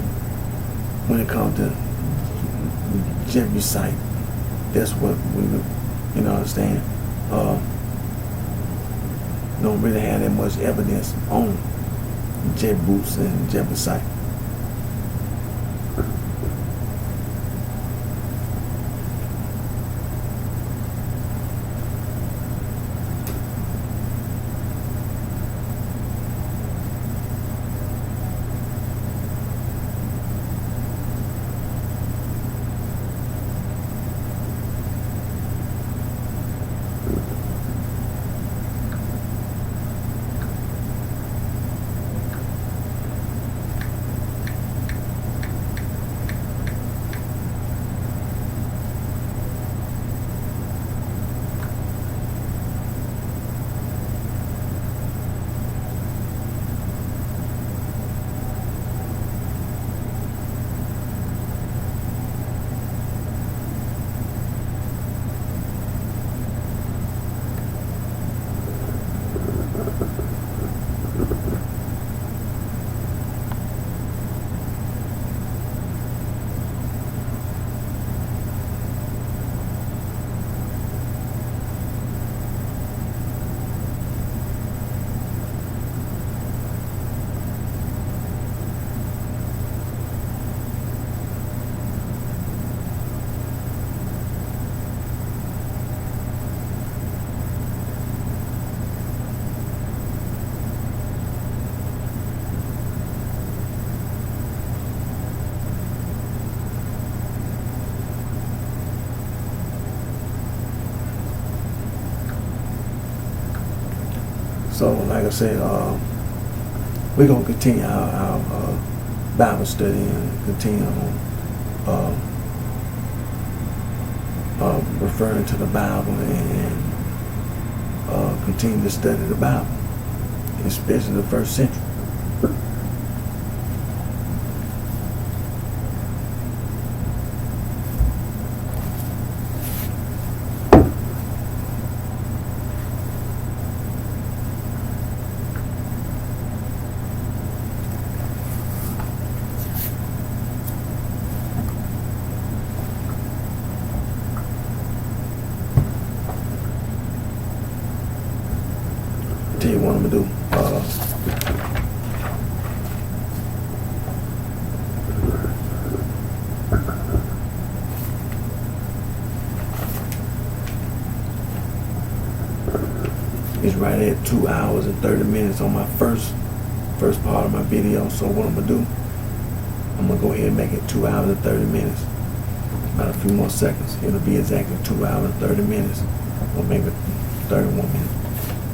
when it comes to Jebusite, that's what we, understand. Don't really have that much evidence on Jebus and Jebusite. So, like I said, we're going to continue our Bible study and continue on referring to the Bible and continue to study the Bible, especially the first century. Tell you what I'm gonna do. It's right at 2 hours and 30 minutes on my first part of my video. So what I'm gonna do, I'm gonna go ahead and make it 2 hours and 30 minutes. About a few more seconds. It'll be exactly 2 hours and 30 minutes, or maybe 31 minutes.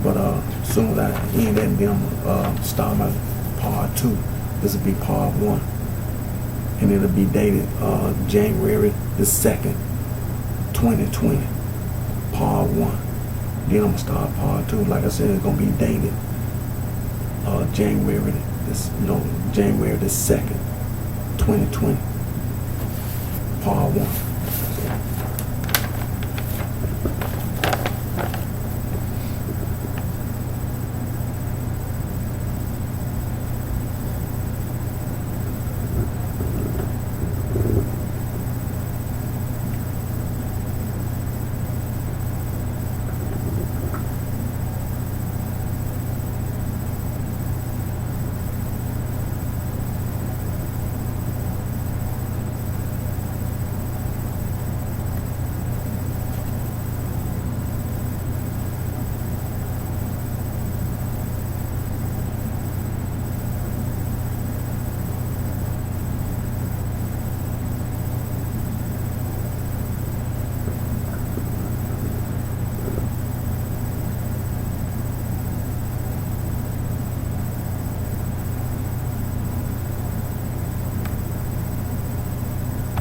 But as soon as I end that, then I'm gonna start my part 2. This will be part 1, and it'll be dated January the 2nd, 2020. Part 1. Then I'm gonna start part 2. Like I said, it's gonna be dated January the 2nd, 2020. Part 1.